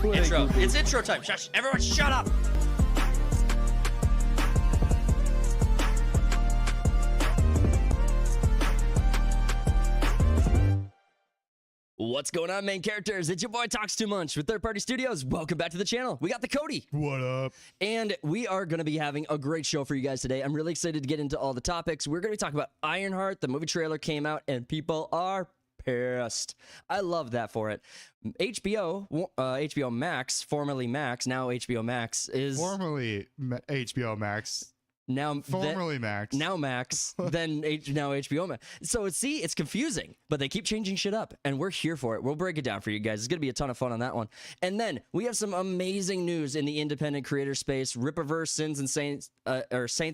done. Intro. It's intro time. Shush. Everyone shut up. What's going on, main characters? It's your boy Talks Too Much with Third Party Studios. Welcome back to the channel. We got the Cody. What up? And we are going to be having a great show for you guys today. I'm really excited to get into all the topics. We're going to be talking about Ironheart. The movie trailer came out and people are pissed. I love that for it. HBO MAX, formerly Max, now HBO Max is... Formerly HBO Max. Now formerly Max. Now Max, then now HBO Max. So it's confusing, but they keep changing shit up, and we're here for it. We'll break it down for you guys. It's gonna be a ton of fun on that one. And then we have some amazing news in the independent creator space. Rippaverse Saints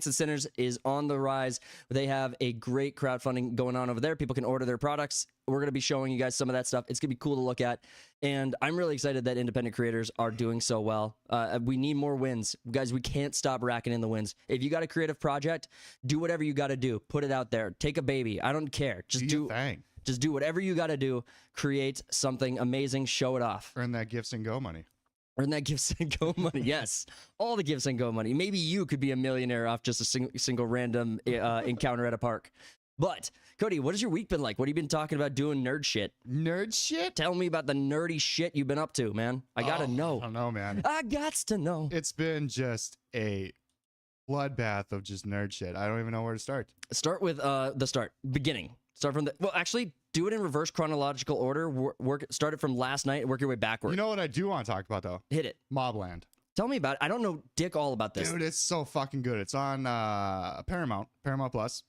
and Sinners is on the rise. They have a great crowdfunding going on over there. People can order their products. We're going to be showing you guys some of that stuff. It's going to be cool to look at. And I'm really excited that independent creators are doing so well. We need more wins. Guys, we can't stop racking in the wins. If you got a creative project, do whatever you got to do. Put it out there. Take a baby. I don't care. Just do whatever you got to do. Create something amazing. Show it off. Earn that gifts and go money. Earn that gifts and go money. Yes. All the gifts and go money. Maybe you could be a millionaire off just a single random encounter at a park. But, Cody, what has your week been like? What have you been talking about doing nerd shit? Nerd shit? Tell me about the nerdy shit you've been up to, man. I gotta know. I don't know, man. I gots to know. It's been just a bloodbath of just nerd shit. I don't even know where to start. Start with the start. Beginning. Start from the... Well, actually, do it in reverse chronological order. Start it from last night and work your way backward. You know what I do want to talk about, though? Hit it. Mobland. Tell me about it. I don't know dick all about this. Dude, it's so fucking good. It's on Paramount Plus.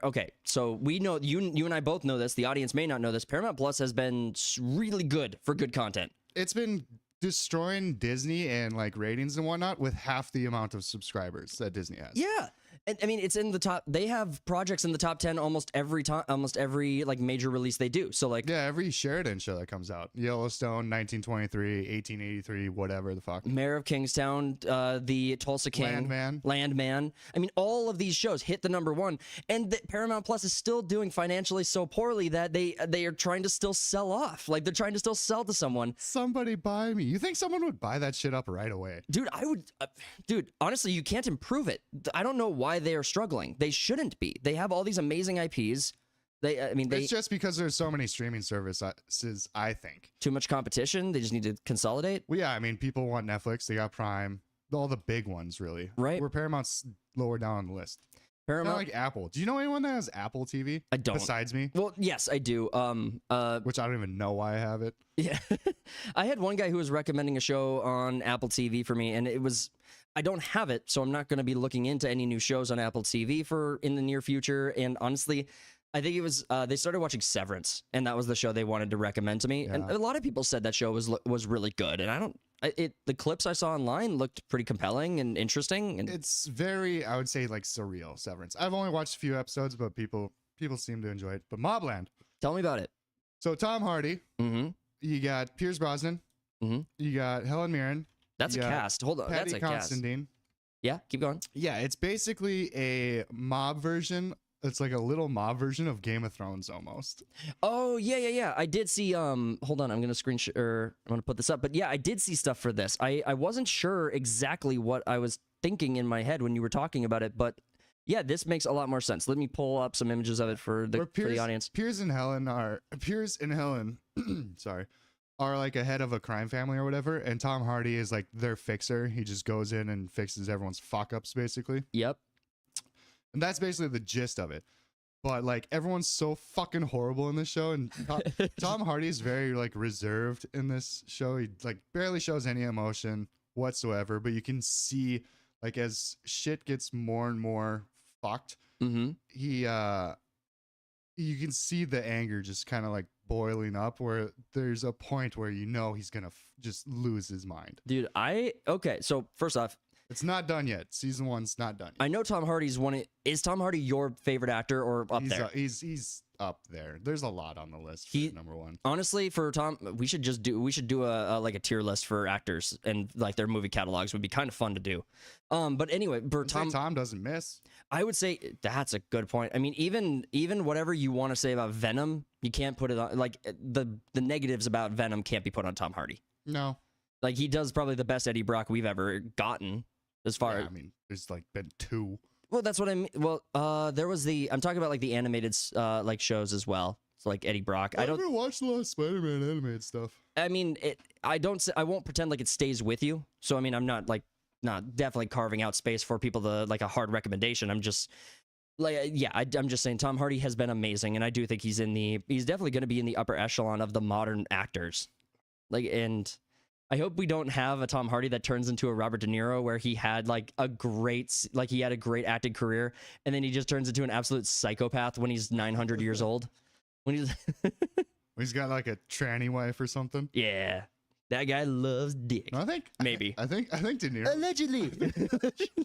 Okay, so we know, you and I both know this. The audience may not know this. Paramount Plus has been really good for good content. It's been destroying Disney and like ratings and whatnot with half the amount of subscribers that Disney has. Yeah. And I mean, it's in the top. They have projects in the top 10 almost every time, almost every like major release they do. So like, yeah, every Sheridan show that comes out, Yellowstone, 1923, 1883, whatever the fuck. Mayor of Kingstown, the Tulsa King, Landman. I mean, all of these shows hit the #1, and Paramount Plus is still doing financially so poorly that they are trying to still sell off. Like they're trying to still sell to someone. Somebody buy me. You think someone would buy that shit up right away? Dude, I would. Dude, honestly, you can't improve it. I don't know why they are struggling. They shouldn't be. They have all these amazing IPs. It's just because there's so many streaming services, I think. Too much competition. They just need to consolidate. Well, yeah, I mean, people want Netflix. They got Prime. All the big ones, really. Right. Where Paramount's lower down on the list. Paramount, kind of like Apple. Do you know anyone that has Apple TV? I don't. Besides me? Well, yes, I do. Which I don't even know why I have it. Yeah. I had one guy who was recommending a show on Apple TV for me, and it was... I don't have it, so I'm not going to be looking into any new shows on Apple TV in the near future. And honestly, I think it was they started watching Severance, and that was the show they wanted to recommend to me. Yeah. And a lot of people said that show was really good, and the clips I saw online looked pretty compelling and interesting. And it's very, I would say, like surreal. Severance. I've only watched a few episodes, but people seem to enjoy it. But Mobland. Tell me about it. So Tom Hardy. Mm-hmm. You got Pierce Brosnan. Mm-hmm. You got Helen Mirren. That's a cast. Hold on. Patty That's a Considine. Cast. Yeah, keep going. Yeah, it's basically a mob version. It's like a little mob version of Game of Thrones almost. Oh, yeah. I did see, hold on, I'm going to I'm going to put this up. But yeah, I did see stuff for this. I wasn't sure exactly what I was thinking in my head when you were talking about it, but yeah, this makes a lot more sense. Let me pull up some images of it for the audience. Pierce and Helen, sorry, are like a head of a crime family or whatever, and Tom Hardy is like their fixer. He just goes in and fixes everyone's fuck-ups, basically. Yep. And that's basically the gist of it. But like everyone's so fucking horrible in this show, and Tom Hardy is very like reserved in this show. He like barely shows any emotion whatsoever, but you can see like as shit gets more and more fucked, mm-hmm. You can see the anger just kind of like boiling up, where there's a point where you know he's gonna just lose his mind. Dude, okay, so first off, it's not done yet. Season 1's not done yet. I know Tom Hardy's is Tom Hardy your favorite actor or up there? He's up there. There's a lot on the list for #1. Honestly, for Tom, we should do a tier list for actors, and like their movie catalogs would be kind of fun to do. But anyway, for Tom doesn't miss. I would say that's a good point. I mean, even whatever you want to say about Venom, you can't put it on, like the negatives about Venom can't be put on Tom Hardy. No. Like he does probably the best Eddie Brock we've ever gotten as far Yeah, I mean, there's like been 2. Well, that's what I mean. Well, there was I'm talking about like the animated like shows as well. So like Eddie Brock. I don't ever watched a lot of Spider-Man animated stuff. I mean, I won't pretend like it stays with you. So I mean, I'm not definitely carving out space for people to like a hard recommendation. I'm just like, yeah, I'm just saying Tom Hardy has been amazing, and I do think he's definitely going to be in the upper echelon of the modern actors. Like, and I hope we don't have a Tom Hardy that turns into a Robert De Niro where he had like a great acting career, and then he just turns into an absolute psychopath when he's 900 years old. When He's got like a tranny wife or something. Yeah, that guy loves dick. No, I think maybe. I think De Niro. Allegedly.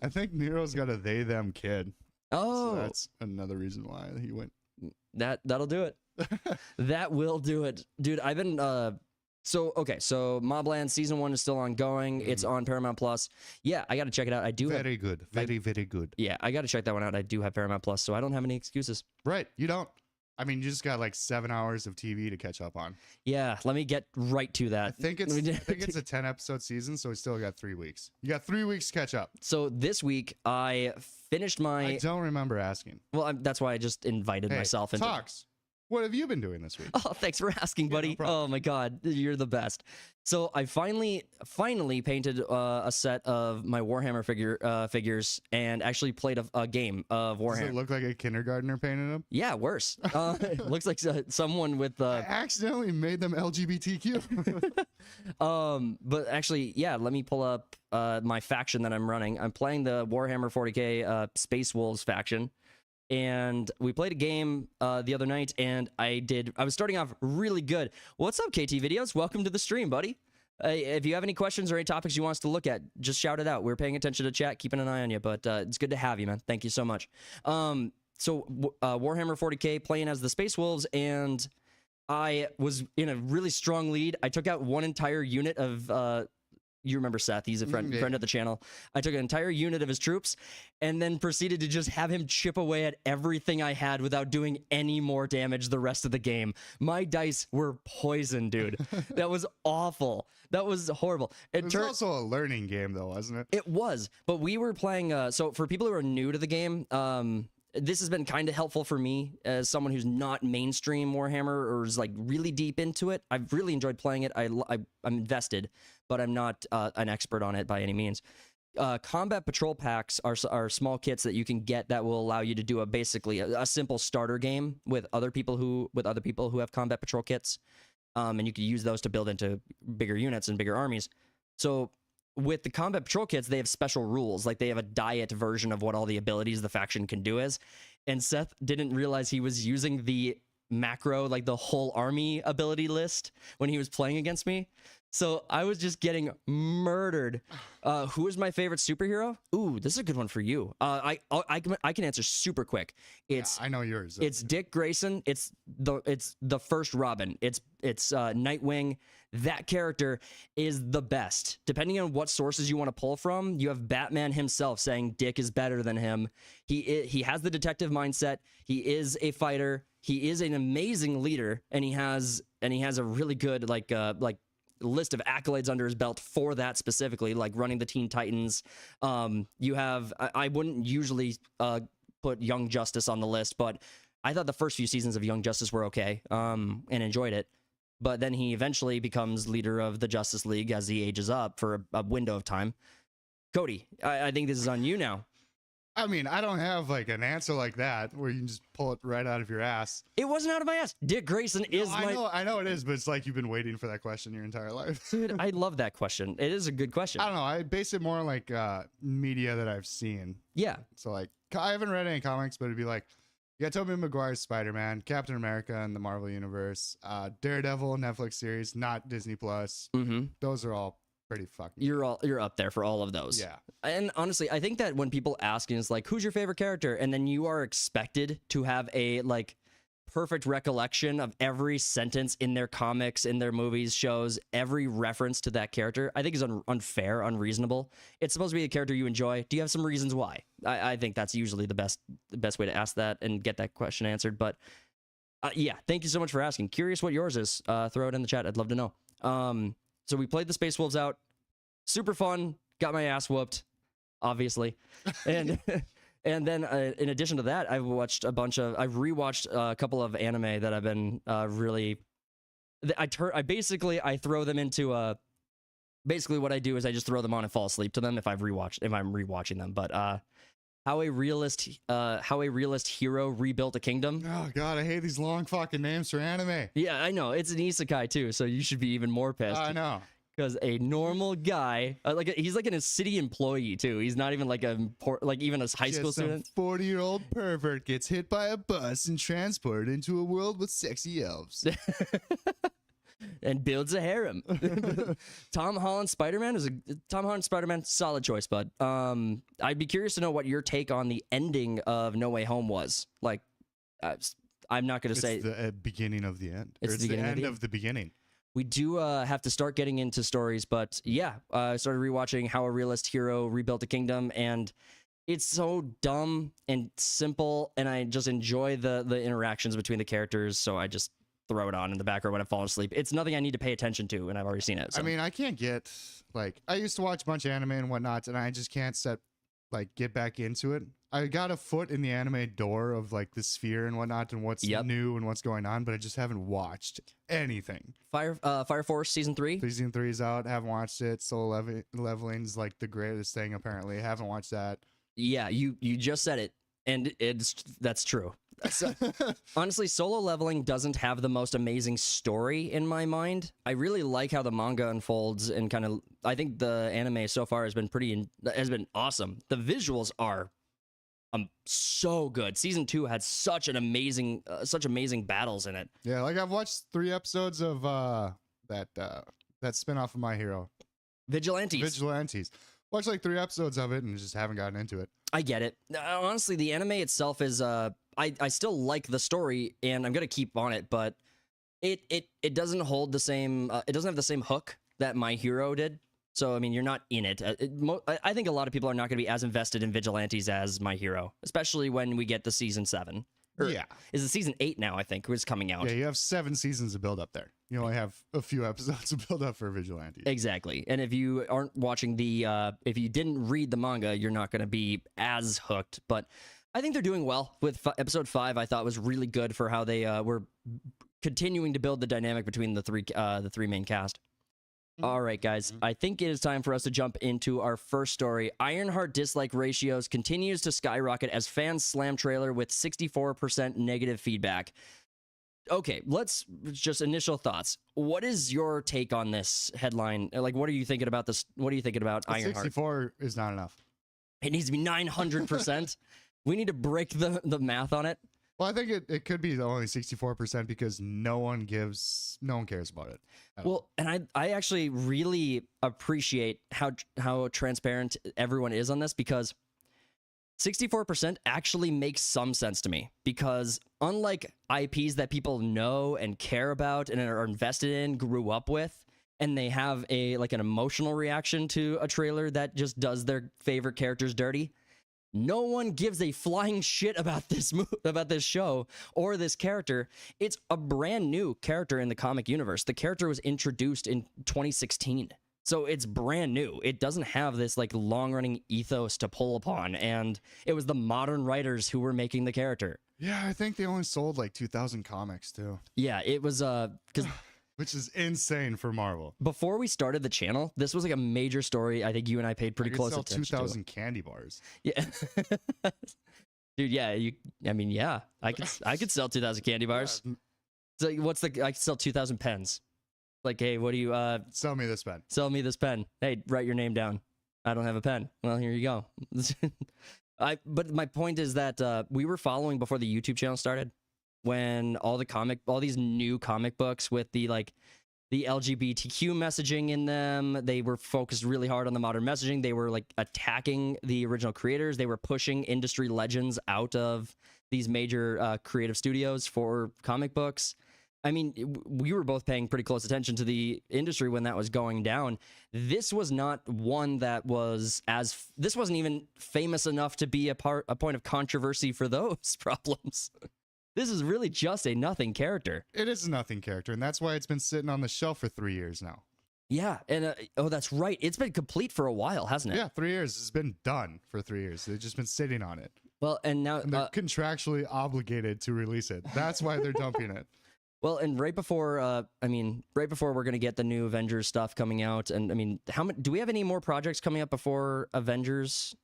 I think Nero's got a they them kid. Oh, So that's another reason why he went. that'll do it. That will do it, dude. I've been so Mobland season 1 is still ongoing. It's on Paramount Plus. Yeah, I got to check it out. I do very good, very good. Yeah, I got to check that one out. I do have Paramount Plus, so I don't have any excuses. Right, you don't. I mean, you just got like 7 hours of TV to catch up on. Yeah, let me get right to that. I think it's a 10-episode season, so we still got 3 weeks. You got 3 weeks to catch up. So this week I finished my. I don't remember asking. Well, that's why I just invited myself into. Talks. What have you been doing this week? Oh, thanks for asking, buddy. No problem. Oh my God, you're the best. So I finally painted a set of my Warhammer figures and actually played a game of Warhammer. Does it look like a kindergartner painted them? Yeah, worse. It looks like someone with I accidentally made them LGBTQ. But actually, yeah, let me pull up my faction that I'm running. I'm playing the Warhammer 40k Space Wolves faction. And we played a game the other night, and I was starting off really good. What's up, KT Videos? Welcome to the stream, buddy. If you have any questions or any topics you want us to look at, just shout it out. We're paying attention to chat, keeping an eye on you, but it's good to have you, man. Thank you so much. Warhammer 40k, playing as the Space Wolves, and I was in a really strong lead. I took out one entire unit of... you remember Seth, he's a friend of the channel. I took an entire unit of his troops and then proceeded to just have him chip away at everything I had without doing any more damage the rest of the game. My dice were poisoned, dude. That was awful. That was horrible. It was also a learning game, though, wasn't it? It was, but we were playing... so for people who are new to the game... this has been kind of helpful for me as someone who's not mainstream Warhammer or is like really deep into it. I've really enjoyed playing it. I'm invested, but I'm not an expert on it by any means. Combat patrol packs are small kits that you can get that will allow you to do basically a simple starter game with other people who have combat patrol kits, and you can use those to build into bigger units and bigger armies. So with the combat patrol kits, they have special rules. Like they have a diet version of what all the abilities the faction can do is. And Seth didn't realize he was using the macro, like the whole army ability list when he was playing against me. So I was just getting murdered. Who is my favorite superhero? Ooh, this is a good one for you. I can answer super quick. I know yours. It's Dick Grayson. It's the first Robin. It's Nightwing. That character is the best. Depending on what sources you want to pull from, you have Batman himself saying Dick is better than him. He has the detective mindset. He is a fighter. He is an amazing leader, and he has a really good like list of accolades under his belt for that specifically, like running the Teen Titans. You have I wouldn't usually put Young Justice on the list, but I thought the first few seasons of Young Justice were okay, and enjoyed it. But then he eventually becomes leader of the Justice League as he ages up for a window of time. Cody, I think this is on you now. I mean, I don't have like an answer like that where you can just pull it right out of your ass. It wasn't out of my ass. Dick Grayson is I know it is, but it's like you've been waiting for that question your entire life. Dude, I love that question. It is a good question. I don't know. I base it more on like media that I've seen. Yeah. So like, I haven't read any comics, but it'd be like, you got Tobey Maguire's Spider-Man, Captain America in the Marvel Universe, Daredevil Netflix series, not Disney Plus. Mm-hmm. Those are all pretty fucking. You're up there for all of those. Yeah. And honestly, I think that when people ask, it's like, who's your favorite character? And then you are expected to have a like perfect recollection of every sentence in their comics, in their movies, shows, every reference to that character, I think is unfair, unreasonable. It's supposed to be a character you enjoy. Do you have some reasons why? I think that's usually the best way to ask that and get that question answered. But yeah, thank you so much for asking. Curious what yours is. Throw it in the chat. I'd love to know. So we played the Space Wolves out. super fun. Got my ass whooped, obviously, and and then in addition to that, I've rewatched a couple of anime that I've been really. I throw them into basically what I do is I just throw them on and fall asleep to them if I'm rewatching them. But how a realist hero rebuilt a kingdom. Oh god, I hate these long fucking names for anime. Yeah, I know it's an isekai too, so you should be even more pissed. I know. Because a normal guy, he's like a city employee too. He's not even like even a high school student. 40-year-old pervert gets hit by a bus and transported into a world with sexy elves. And builds a harem. Tom Holland Spider-Man, solid choice, bud. I'd be curious to know what your take on the ending of No Way Home was. Like, I'm not going to say the beginning of the end. It's the end of the beginning. We do have to start getting into stories, but yeah, I started rewatching How a Realist Hero Rebuilt a Kingdom, and it's so dumb and simple, and I just enjoy the interactions between the characters, so I just throw it on in the background when I'm falling asleep. It's nothing I need to pay attention to, and I've already seen it. So. I mean, I can't get, I used to watch a bunch of anime and whatnot, and I just can't get back into it. I got a foot in the anime door of the sphere and whatnot and what's new and what's going on, but I just haven't watched anything. Fire Force Season 3? Season 3 is out. Haven't watched it. Solo Leveling's the greatest thing, apparently. Haven't watched that. Yeah, you just said it, and that's true. Honestly, Solo Leveling doesn't have the most amazing story in my mind. I really like how the manga unfolds, and I think the anime so far has been awesome. The visuals are so good. Season 2 had such amazing battles in it. Yeah, I've watched 3 episodes of that spinoff of My Hero, Vigilantes. Watched 3 episodes of it and just haven't gotten into it. I get it. Honestly, the anime itself is I still like the story, and I'm gonna keep on it, but it doesn't hold the same. It doesn't have the same hook that My Hero did. So I mean, you're not in it. I think a lot of people are not gonna be as invested in Vigilantes as My Hero, especially when we get the season 7. Yeah, is it season 8 now? I think was coming out. Yeah, you have 7 seasons of build up there. You only have a few episodes of build up for Vigilantes. Exactly. And if you aren't watching if you didn't read the manga, you're not going to be as hooked. But I think they're doing well with episode 5. I thought was really good for how they were continuing to build the dynamic between the three main cast. All right, guys, I think it is time for us to jump into our first story. Ironheart dislike ratios continues to skyrocket as fans slam trailer with 64% negative feedback. Okay, let's just initial thoughts. What is your take on this headline? What are you thinking about this? What are you thinking about Ironheart? 64 is not enough. It needs to be 900%. We need to break the math on it. Well, I think it could be only 64% because no one cares about it. Well, and I actually really appreciate how transparent everyone is on this, because 64% actually makes some sense to me, because unlike IPs that people know and care about and are invested in, grew up with, and they have an emotional reaction to a trailer that just does their favorite characters dirty, no one gives a flying shit about this show or this character. It's a brand new character in the comic universe. The character was introduced in 2016. So it's brand new. It doesn't have this long-running ethos to pull upon, and it was the modern writers who were making the character. Yeah, I think they only sold 2,000 comics too. Yeah, it was because which is insane for Marvel. Before we started the channel, this was a major story. I think you and I paid pretty close attention to. 2,000 candy bars. Yeah. Dude, yeah, I could sell 2,000 candy bars. Yeah. So I could sell 2,000 pens. Hey, what do you sell me this pen. Sell me this pen. Hey, write your name down. I don't have a pen. Well, here you go. But my point is that we were following before the YouTube channel started, when all these new comic books with the LGBTQ messaging in them, they were focused really hard on the modern messaging. They were attacking the original creators. They were pushing industry legends out of these major creative studios for comic books. I mean, we were both paying pretty close attention to the industry when that was going down. This was not one that was this wasn't even famous enough to be a point of controversy for those problems. This is really just a nothing character. It is a nothing character, and that's why it's been sitting on the shelf for 3 years now. Yeah, and oh, that's right. It's been complete for a while, hasn't it? Yeah, 3 years. It's been done for 3 years. They've just been sitting on it. Well, and now And they're contractually obligated to release it. That's why they're dumping it. well, and right before right before we're gonna get the new Avengers stuff coming out, and I mean, how many do we have any more projects coming up before Avengers?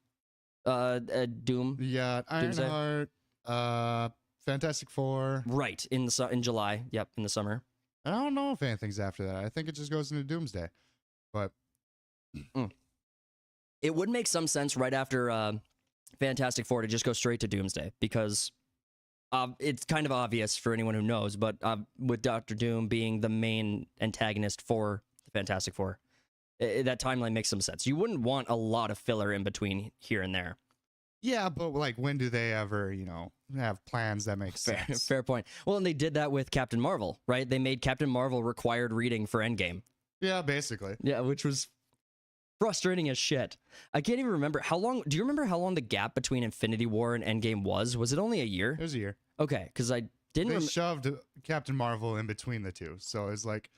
Doom. Yeah, Doomsday? Ironheart, Fantastic Four. Right in July. Yep, in the summer. I don't know if anything's after that. I think it just goes into Doomsday. But It would make some sense right after Fantastic Four to just go straight to Doomsday because it's kind of obvious for anyone who knows, but with Doctor Doom being the main antagonist for the Fantastic Four, that timeline makes some sense. You wouldn't want a lot of filler in between here and there. yeah, but like when do they ever, have plans that make sense? Fair point. Well, and they did that with Captain Marvel, right? They made Captain Marvel required reading for Endgame. Yeah, basically. Yeah, which was frustrating as shit. I can't even remember how long. Do you remember how long the gap between Infinity War and Endgame was? Was it only a year? It was a year. Okay, because I didn't. They shoved Captain Marvel in between the two. So it's like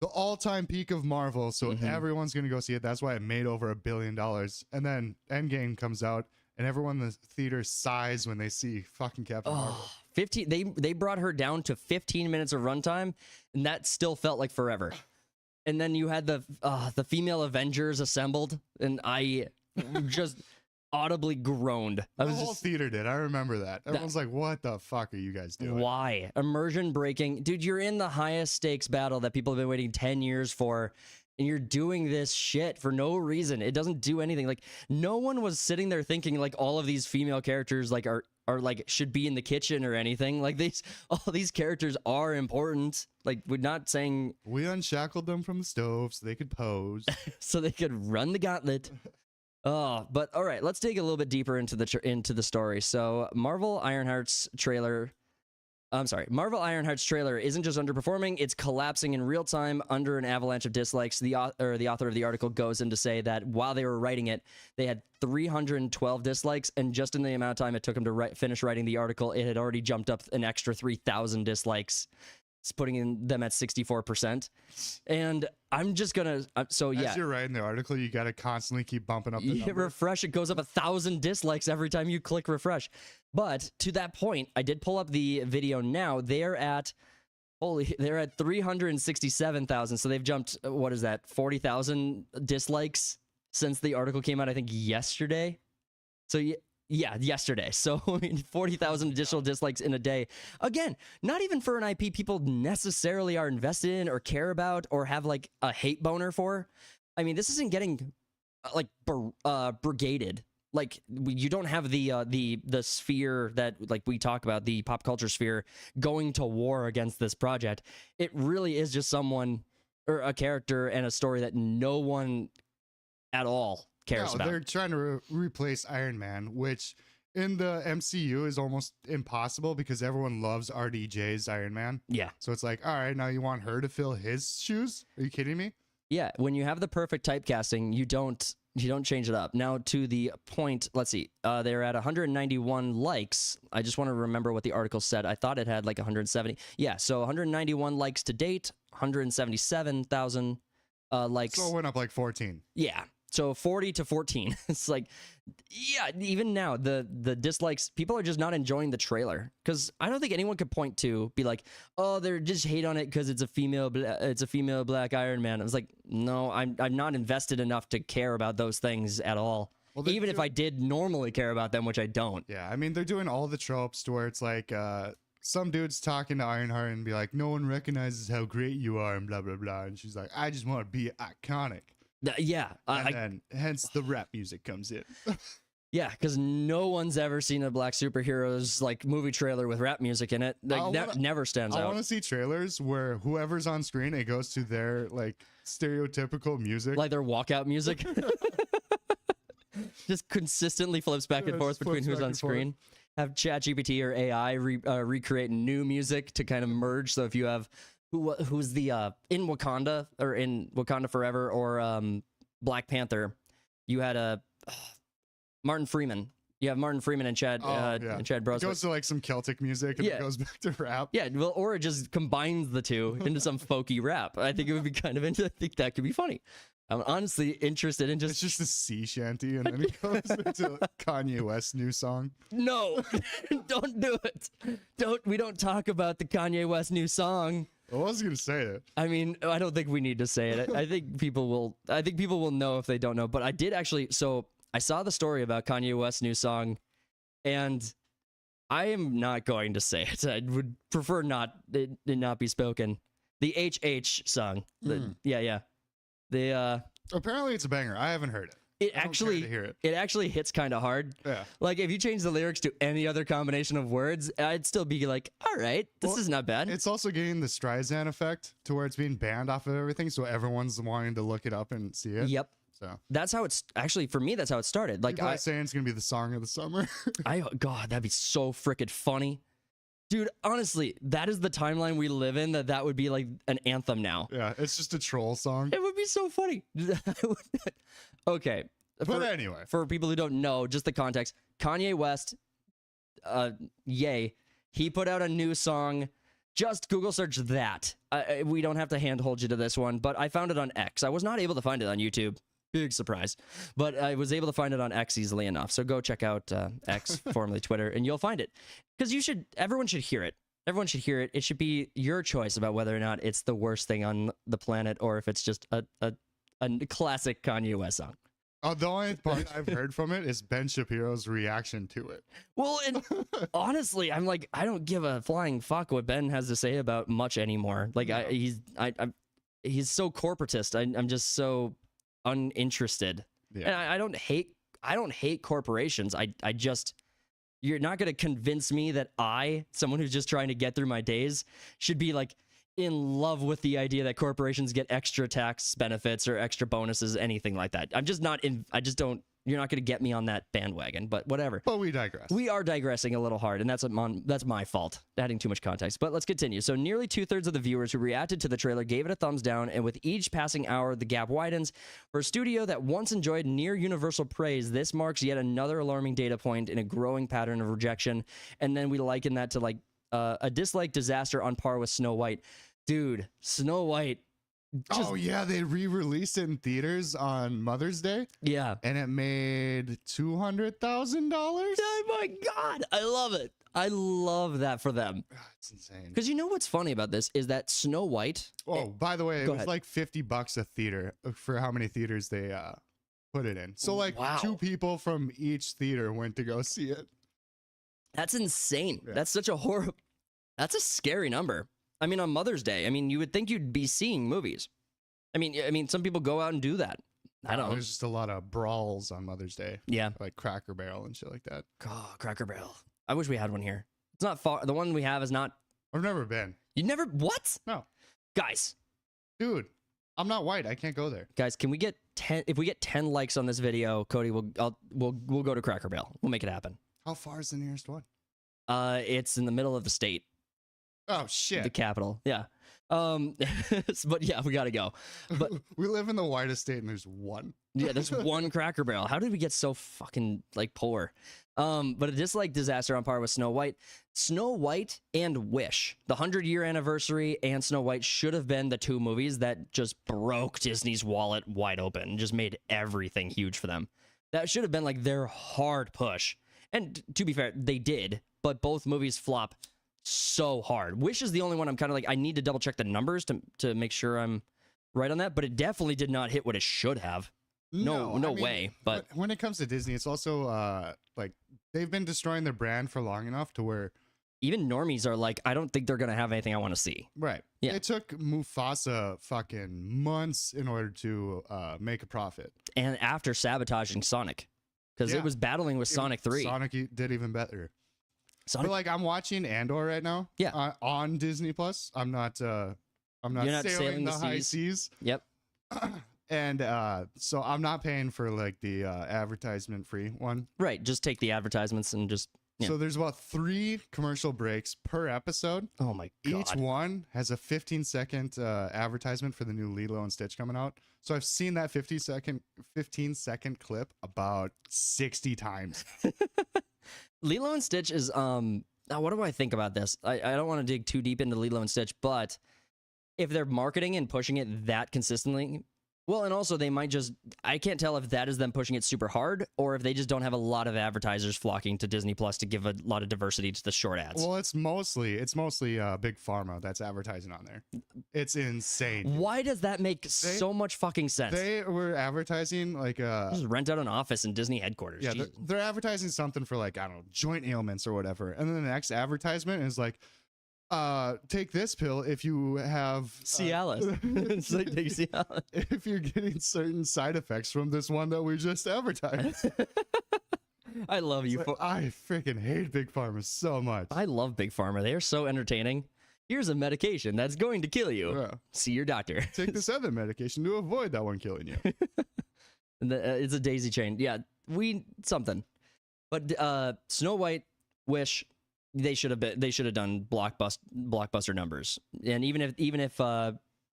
the all-time peak of Marvel. So everyone's going to go see it. That's why it made over $1 billion. And then Endgame comes out. And everyone in the theater sighs when they see fucking Captain Marvel. 15. They brought her down to 15 minutes of runtime, and that still felt like forever. And then you had the female Avengers assembled, and I just audibly groaned. I The was whole just theater did. I remember that. Everyone's like, "What the fuck are you guys doing?" why immersion breaking, dude? You're in the highest stakes battle that people have been waiting 10 years for. And you're doing this shit for no reason. It doesn't do anything. Like no one was sitting there thinking like all of these female characters like are like should be in the kitchen or anything. Like all these characters are important. Like we're not saying We unshackled them from the stove so they could pose. so they could run the gauntlet. Oh, but all right, let's dig a little bit deeper into the story. So Marvel Ironheart's trailer isn't just underperforming, it's collapsing in real time under an avalanche of dislikes. The author of the article goes in to say that while they were writing it, they had 312 dislikes, and just in the amount of time it took them to finish writing the article, it had already jumped up an extra 3,000 dislikes. It's putting them at 64%. And I'm just gonna As you're writing the article, you got to constantly keep bumping up the you hit number. refresh, it goes up 1,000 dislikes every time you click refresh. But to that point, I did pull up the video now. They're at 367,000. So they've jumped, what is that, 40,000 dislikes since the article came out, I think yesterday. So yeah, yesterday. So I mean, 40,000 additional dislikes in a day. Again, not even for an IP people necessarily are invested in or care about or have like a hate boner for. I mean, this isn't getting like brigaded. Like you don't have the sphere that like we talk about, the pop culture sphere going to war against this project. It really is just someone or a character and a story that no one at all cares about. They're trying to replace Iron Man, which in the MCU is almost impossible because everyone loves RDJ's Iron Man. Yeah. So it's like, all right, now you want her to fill his shoes? Are you kidding me? Yeah, when you have the perfect typecasting, you don't change it up. Now to the point, let's see. They're at 191 likes. I just want to remember what the article said. I thought it had like 170. Yeah, so 191 likes to date, 177,000 likes. So it went up like 14. Yeah. So 40 to 14. It's like, yeah, even now, the dislikes, people are just not enjoying the trailer. Because I don't think anyone could be like, oh, they're just hate on it because it's a female black Iron Man. I was like, no, I'm not invested enough to care about those things at all. Well, even if I did normally care about them, which I don't. Yeah, I mean, they're doing all the tropes to where it's like, some dude's talking to Ironheart and be like, no one recognizes how great you are and blah, blah, blah. And she's like, I just want to be iconic. Yeah. And then hence the rap music comes in. Yeah, because no one's ever seen a black superheroes like movie trailer with rap music in it. Like that never stands out. I want to see trailers where whoever's on screen, it goes to their like stereotypical music. Like their walkout music. Just consistently flips back and forth between who's on screen. Have ChatGPT or AI recreate new music to kind of merge. So if you have who's the in Wakanda or in Wakanda Forever or Black Panther, you had a Martin Freeman You have Martin Freeman and Chad and Chad It Brosnan. goes to like some Celtic music and Yeah. it goes back to rap. Yeah, well, or it just combines the two into some folky rap. I think it would be kind of I think that could be funny. I'm honestly interested in It's just a sea shanty and then it goes into Kanye West's new song. No, don't do it. We don't talk about the Kanye West new song. I was gonna say it. I mean, I don't think we need to say it. I think people will know if they don't know. But I did actually. So I saw the story about Kanye West's new song, and I am not going to say it. I would prefer it not be spoken. The HH song. Yeah. The Apparently it's a banger. I haven't heard it. it I don't care actually to hear it. it actually hits kind of hard. Yeah. Like if you change the lyrics to any other combination of words, I'd still be like, all right, this Well, is not bad. It's also getting the Streisand effect to where it's being banned off of everything, so everyone's wanting to look it up and see it. Yep. So That's how it's actually for me. That's how it started. Like people are saying it's gonna be the song of the summer. God, that'd be so freaking funny, dude. Honestly, that is the timeline we live in. That would be like an anthem now. Yeah, it's just a troll song. It would be so funny. Okay, But anyway, for people who don't know, just the context, Kanye West, yay, he put out a new song. Just Google search that. We don't have to handhold you to this one, but I found it on X. I was not able to find it on YouTube. Big surprise. But I was able to find it on X easily enough. So go check out X, formerly Twitter, and you'll find it. Because everyone should hear it. Everyone should hear it. It should be your choice about whether or not it's the worst thing on the planet or if it's just a classic Kanye West song. the only part I've heard from it is Ben Shapiro's reaction to it. Well, and honestly, I'm like, I don't give a flying fuck what Ben has to say about much anymore. Like, No. he's so corporatist. I'm just so uninterested. Yeah. And I don't hate corporations. I just, you're not going to convince me that someone who's just trying to get through my days, should be like in love with the idea that corporations get extra tax benefits or extra bonuses, anything like that. I'm just not I just don't, you're not going to get me on that bandwagon, but whatever. But we digress. We are digressing a little hard, and that's my fault, adding too much context. But let's continue. So nearly 2/3 of the viewers who reacted to the trailer gave it a thumbs down, and with each passing hour, the gap widens. For a studio that once enjoyed near universal praise, this marks yet another alarming data point in a growing pattern of rejection. And then we liken that to like a dislike disaster on par with Snow White. Dude, Snow White. Oh yeah, they re-released it in theaters on Mother's Day, Yeah. and it made $200,000. Oh my God. I love it. I love that for them. It's insane. Because you know what's funny about this is that Snow White. Oh, by the way, it Go was ahead. like $50 a theater for how many theaters they put it in. So like Wow. 2 people from each theater went to go see it. That's insane. Yeah. That's such a horrible. That's a scary number. I mean, on Mother's Day, I mean, you would think you'd be seeing movies. I mean, some people go out and do that. I don't know. There's just a lot of brawls on Mother's Day, Yeah. like Cracker Barrel and shit like that. Oh, Cracker Barrel. I wish we had one here. It's not far. The one we have is not. I've never been. You never. What? No, Guys, dude, I'm not white. I can't go there. can we get 10? If we get 10 likes on this video, Cody, we'll go to Cracker Barrel. We'll make it happen. How far is the nearest one? It's in the middle of the state. Oh shit. The capital. Yeah. But yeah, we gotta go. But we live in the whitest state and there's one. yeah, there's one Cracker Barrel. How did we get so fucking like poor? But a dislike disaster on par with Snow White. Snow White and Wish, the 100-year anniversary, and Snow White should have been the 2 movies that just broke Disney's wallet wide open and just made everything huge for them. That should have been like their hard push. And to be fair, they did, but both movies flop so hard. Wish is the only one I'm kind of like, I need to double check the numbers to make sure I'm right on that, but it definitely did not hit what it should have. No I mean, way. But when it comes to Disney, it's also like they've been destroying their brand for long enough to where even normies are like, I don't think they're going to have anything I want to see. right. Yeah. It took Mufasa fucking months in order to make a profit. And after sabotaging Sonic, because Yeah. it was battling with Sonic 3. Sonic did even better. Sonic, But like I'm watching Andor right now. Yeah. On Disney Plus. I'm not You're not sailing the the high seas? seas. Yep. And so I'm not paying for like the advertisement free one. Right. Just take the advertisements and just Yeah. So there's about 3 commercial breaks per episode. Oh my god. Each one has a 15-second advertisement for the new Lilo and Stitch coming out. So I've seen that 15-second clip about 60 times. Lilo and Stitch is now what do I think about this? I don't want to dig too deep into Lilo and Stitch, but if they're marketing and pushing it that consistently, well, and also they might just, I can't tell if that is them pushing it super hard or if they just don't have a lot of advertisers flocking to Disney Plus to give a lot of diversity to the short ads. Well, it's mostly Big Pharma that's advertising on there. It's insane. Why does that make so much fucking sense? They were advertising like just rent out an office in Disney headquarters. Yeah, they're advertising something for like, I don't know, joint ailments or whatever. And then the next advertisement is like, take this pill if you have Cialis. It's like take Cialis. If you're getting certain side effects from this one that we just advertised. I love you. I freaking hate Big Pharma so much. I love Big Pharma. They are so entertaining. Here's a medication that's going to kill you. Yeah. See your doctor. Take this other medication to avoid that one killing you. And it's a daisy chain. Yeah, something. But Snow White, Wish, they should have done blockbuster numbers. And even if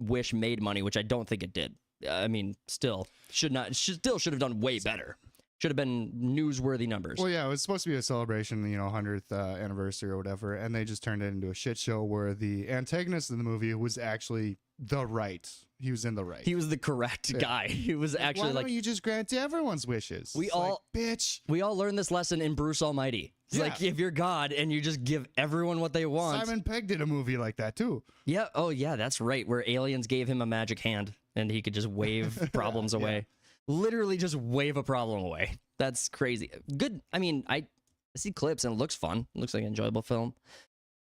Wish made money, which I don't think it did, I mean, still should have done way better. Should have been newsworthy numbers. Well, yeah, it was supposed to be a celebration, 100th anniversary or whatever, and they just turned it into a shit show where the antagonist of the movie was actually the right. He was in the right. He was the correct guy. He was actually why don't you just grant everyone's wishes? We all learned this lesson in Bruce Almighty. It's like if you're God and you just give everyone what they want. Simon Pegg did a movie like that too. Yeah. Oh yeah, that's right. Where aliens gave him a magic hand and he could just wave problems away. Literally just wave a problem away. That's crazy. Good. I mean, I see clips and it looks fun. It looks like an enjoyable film.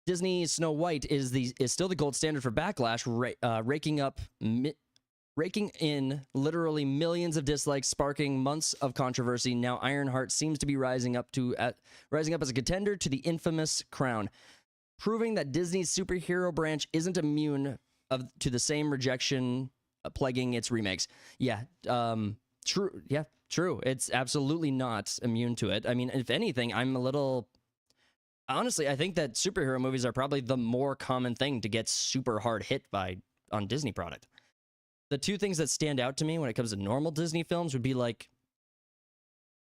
Disney's Snow White is still the gold standard for Backlash, raking in literally millions of dislikes, sparking months of controversy. Now Ironheart seems to be rising up as a contender to the infamous crown, proving that Disney's superhero branch isn't immune to the same rejection plaguing its remakes. Yeah, true. Yeah, true. It's absolutely not immune to it. I mean, if anything, honestly, I think that superhero movies are probably the more common thing to get super hard hit on Disney product. The two things that stand out to me when it comes to normal Disney films would be like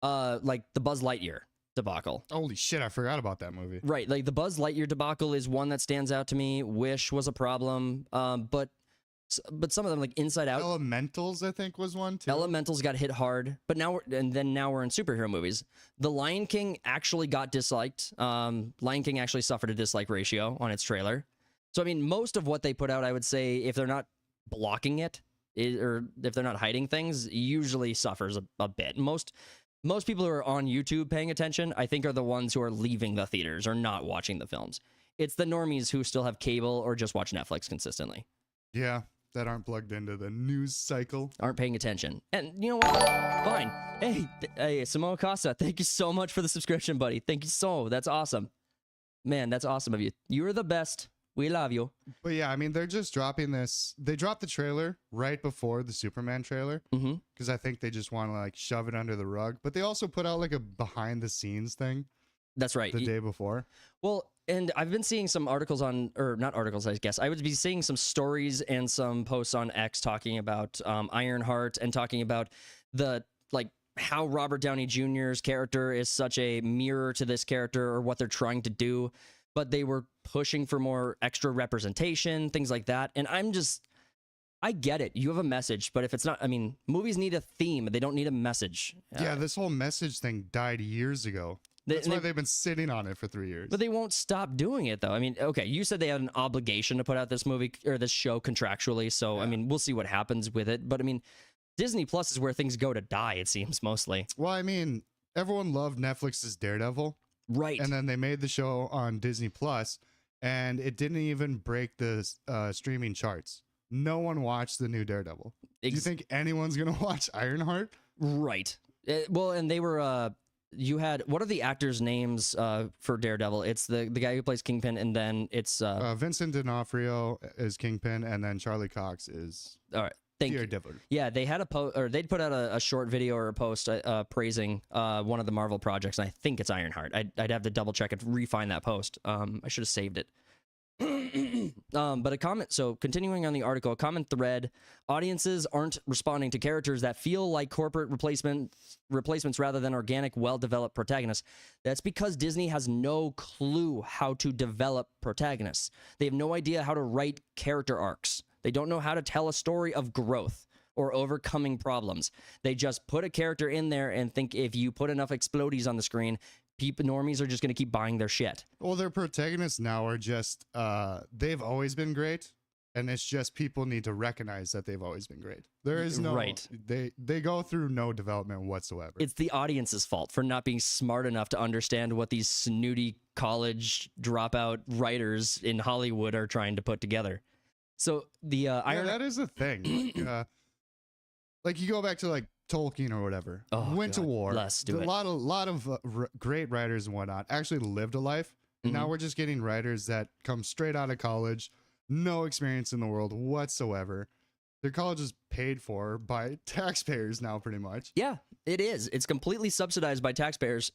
the Buzz Lightyear debacle. Holy shit, I forgot about that movie. Right, like the Buzz Lightyear debacle is one that stands out to me. Wish was a problem, but some of them, like Inside Out. Elementals, I think, was one too. Elementals got hit hard, but now we're in superhero movies. The Lion King actually got disliked. Lion King actually suffered a dislike ratio on its trailer. So I mean, most of what they put out, I would say, if they're not blocking it, or if they're not hiding things, usually suffers a bit. Most people who are on YouTube paying attention, I think, are the ones who are leaving the theaters or not watching the films. It's the normies who still have cable or just watch Netflix consistently. Yeah, that aren't plugged into the news cycle. Aren't paying attention. And you know what? Fine. Hey, Samoa Costa, thank you so much for the subscription, buddy. Thank you so. That's awesome. Man, that's awesome of you. You're the best. We love you. But yeah, I mean, they're just dropping this. They dropped the trailer right before the Superman trailer because I think they just want to like shove it under the rug. But they also put out like a behind the scenes thing. That's right. The day before. Well, and I've been seeing some articles or not articles, I guess. I would be seeing some stories and some posts on X talking about Ironheart and talking about how Robert Downey Jr.'s character is such a mirror to this character or what they're trying to do. But they were pushing for more extra representation, things like that. And I get it. You have a message, but if it's not, I mean, movies need a theme. They don't need a message. Yeah, this whole message thing died years ago. That's why they've been sitting on it for 3 years. But they won't stop doing it, though. I mean, okay, you said they had an obligation to put out this movie or this show contractually. So, yeah. I mean, we'll see what happens with it. But I mean, Disney Plus is where things go to die, it seems, mostly. Well, I mean, everyone loved Netflix's Daredevil. Right. And then they made the show on Disney Plus, and it didn't even break the streaming charts. No one watched the new Daredevil. Do you think anyone's going to watch Ironheart? Right. Well, and they were... you had... What are the actors' names for Daredevil? It's the guy who plays Kingpin, and then it's... Vincent D'Onofrio is Kingpin, and then Charlie Cox is... All right. Thank Dear you. devil. Yeah, they had a post, or they'd put out a short video or a post praising one of the Marvel projects, and I think it's Ironheart. I'd have to double check and refine that post. I should have saved it. But a comment, so continuing on the article, a common thread: audiences aren't responding to characters that feel like corporate replacements rather than organic, well-developed protagonists. That's because Disney has no clue how to develop protagonists. They have no idea how to write character arcs. They don't know how to tell a story of growth or overcoming problems. They just put a character in there and think if you put enough explodies on the screen, normies are just going to keep buying their shit. Well, their protagonists now are just, they've always been great. And it's just people need to recognize that they've always been great. There is no, right. They go through no development whatsoever. It's the audience's fault for not being smart enough to understand what these snooty college dropout writers in Hollywood are trying to put together. So the yeah, that is a thing. Like you go back to like Tolkien or whatever, went to war. Let's do it. A lot of great writers and whatnot actually lived a life. And now we're just getting writers that come straight out of college, no experience in the world whatsoever. Their college is paid for by taxpayers now, pretty much. Yeah, it is. It's completely subsidized by taxpayers.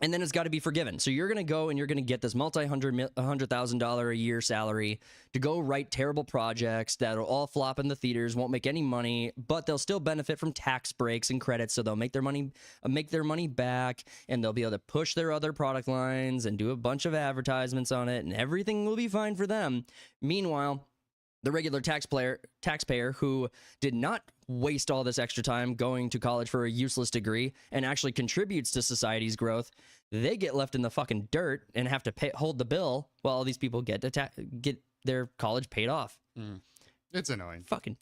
And then it's got to be forgiven. So you're going to go and you're going to get this $100,000 a year salary to go write terrible projects that'll all flop in the theaters, won't make any money, but they'll still benefit from tax breaks and credits. So they'll make their money back, and they'll be able to push their other product lines and do a bunch of advertisements on it, and everything will be fine for them. Meanwhile, the regular taxpayer who did not waste all this extra time going to college for a useless degree and actually contributes to society's growth, they get left in the fucking dirt and have to hold the bill while all these people get their college paid off. It's annoying. Fucking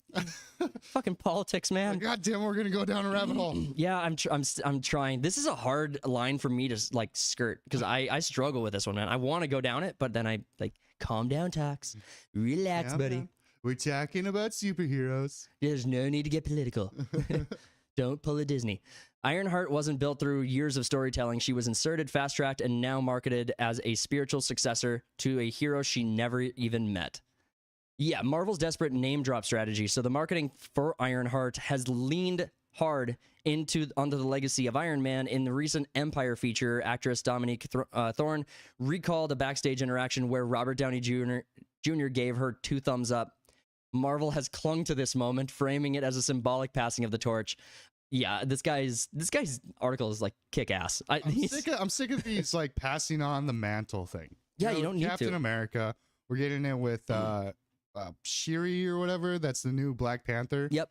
politics, man. God damn, we're gonna go down a rabbit hole. Yeah, I'm trying. This is a hard line for me to like skirt because I struggle with this one, man. I want to go down it, but then I like calm down, Tox. Relax, buddy. Man. We're talking about superheroes. There's no need to get political. Don't pull a Disney. Ironheart wasn't built through years of storytelling. She was inserted, fast-tracked, and now marketed as a spiritual successor to a hero she never even met. Yeah, Marvel's desperate name drop strategy. So the marketing for Ironheart has leaned hard onto the legacy of Iron Man. In the recent Empire feature, actress Dominique Thorne recalled a backstage interaction where Robert Downey Jr. gave her 2 thumbs up. Marvel has clung to this moment, framing it as a symbolic passing of the torch. Yeah, this guy's article is like kick ass. I'm sick of these like passing on the mantle thing. Yeah, you don't need Captain to. America. We're getting it with Shuri or whatever. That's the new Black Panther. Yep.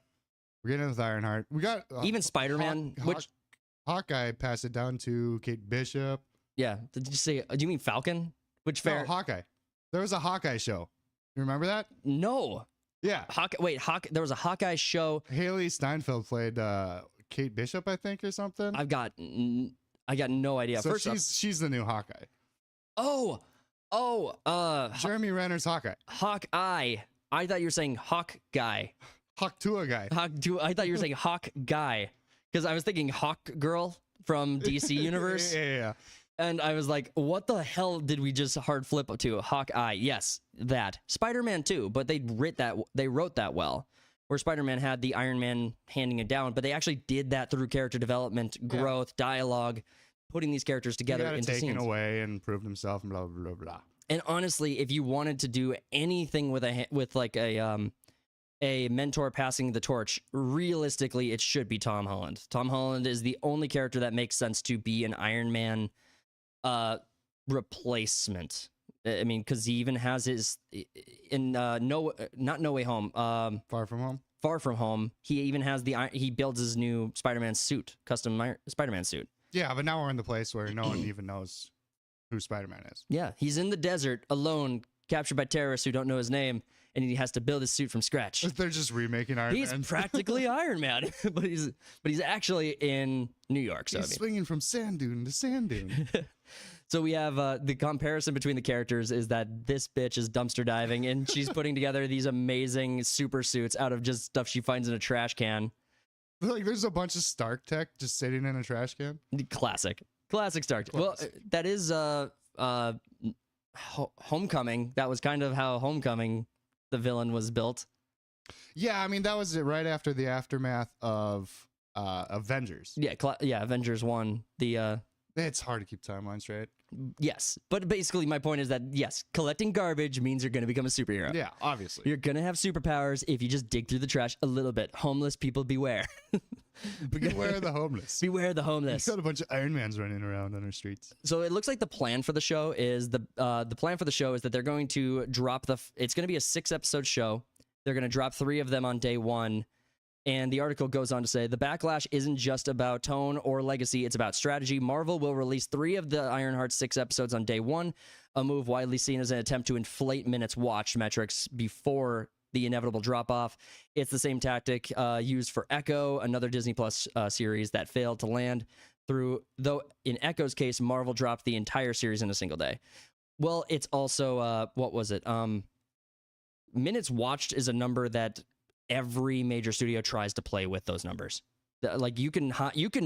We're getting it with Ironheart. We got even Spider-Man, which Hawkeye passed it down to Kate Bishop. Yeah. Did you say? Do you mean Falcon? Which fair? No, Hawkeye. There was a Hawkeye show. You remember that? No. Yeah. There was a Hawkeye show. Haley Steinfeld played Kate Bishop, I think, or something. I got no idea. So First she's the new Hawkeye. Jeremy Renner's Hawkeye. Hawkeye. I thought you were saying Hawk Guy. Hawk Tua guy. I thought you were saying Hawk Guy because I was thinking Hawk Girl from DC Universe. Yeah. And I was like, what the hell did we just hard flip to? Hawkeye. Yes, that. Spider-Man too, but they wrote that well. Where Spider-Man had the Iron Man handing it down, but they actually did that through character development, growth, dialogue, putting these characters together into scenes. Taken away and proved himself and blah blah blah. And honestly, if you wanted to do anything with a mentor passing the torch, realistically, it should be Tom Holland. Tom Holland is the only character that makes sense to be an Iron Man replacement. I mean, because he even has his in not No Way Home. Far From Home. He even has he builds his new Spider-Man suit, custom Spider-Man suit. Yeah, but now we're in the place where no one even knows who Spider-Man is. Yeah, he's in the desert alone, captured by terrorists who don't know his name, and he has to build his suit from scratch. They're just remaking Iron Man. He's practically Iron Man, but he's actually in New York. So he's swinging from sand dune to sand dune. So we have the comparison between the characters is that this bitch is dumpster diving, and she's putting together these amazing super suits out of just stuff she finds in a trash can. Like there's a bunch of Stark tech just sitting in a trash can. Classic Stark. Well, that is Homecoming. That was kind of how Homecoming, the villain, was built. Yeah, I mean that was it right after the aftermath of Avengers. Yeah, yeah, Avengers 1. It's hard to keep timelines straight. Yes, but basically my point is that yes, collecting garbage means you're going to become a superhero. Yeah, obviously. You're going to have superpowers if you just dig through the trash a little bit. Homeless people beware. Beware the homeless. Beware the homeless. You've got a bunch of Iron Mans running around on our streets. So it looks like the plan for the show is that they're going to drop it's going to be a 6-episode show. They're going to drop 3 of them on day 1. And the article goes on to say, the Backlash isn't just about tone or legacy, it's about strategy. Marvel will release 3 of the Ironheart 6 episodes on day 1, a move widely seen as an attempt to inflate minutes watched metrics before the inevitable drop-off. It's the same tactic used for Echo, another Disney Plus series that failed to land though in Echo's case, Marvel dropped the entire series in a single day. Well, it's also, what was it? Minutes watched is a number that every major studio tries to play with those numbers. Like you can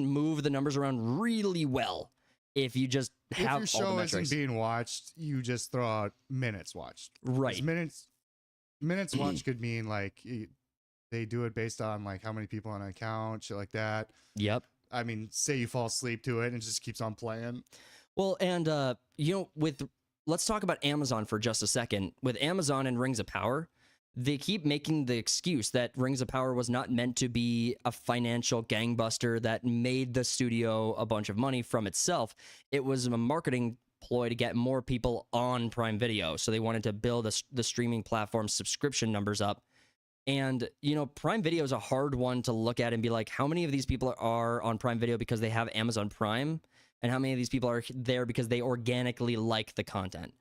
move the numbers around really well if you just have if your all show the metrics. isn't being watched, you just throw out minutes watched. Right. 'Cause minutes watched could mean like they do it based on like how many people on an account, shit like that. Yep. I mean, say you fall asleep to it and it just keeps on playing. Well, and let's talk about Amazon for just a second. With Amazon and Rings of Power, they keep making the excuse that Rings of Power was not meant to be a financial gangbuster that made the studio a bunch of money from itself. It was a marketing ploy to get more people on Prime Video. So they wanted to build the streaming platform subscription numbers up. And, Prime Video is a hard one to look at and be like, how many of these people are on Prime Video because they have Amazon Prime? And how many of these people are there because they organically like the content?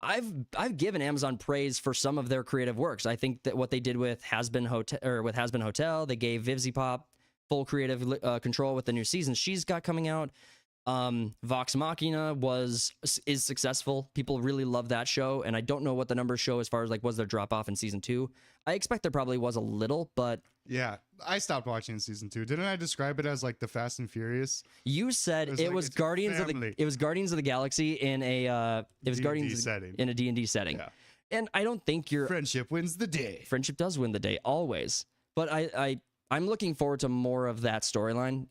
I've given Amazon praise for some of their creative works. I think that what they did with Has-Been Hotel, they gave Vivzy Pop full creative control with the new season she's got coming out. Vox Machina is successful. People really love that show, and I don't know what the numbers show as far as like was there drop off in season 2. I expect there probably was a little, but yeah, I stopped watching season 2. Didn't I describe it as like the Fast and Furious? You said it was Guardians of the Galaxy in a D&D setting. In a D&D setting. Yeah. And I don't think friendship wins the day. Friendship does win the day always. But I'm looking forward to more of that storyline.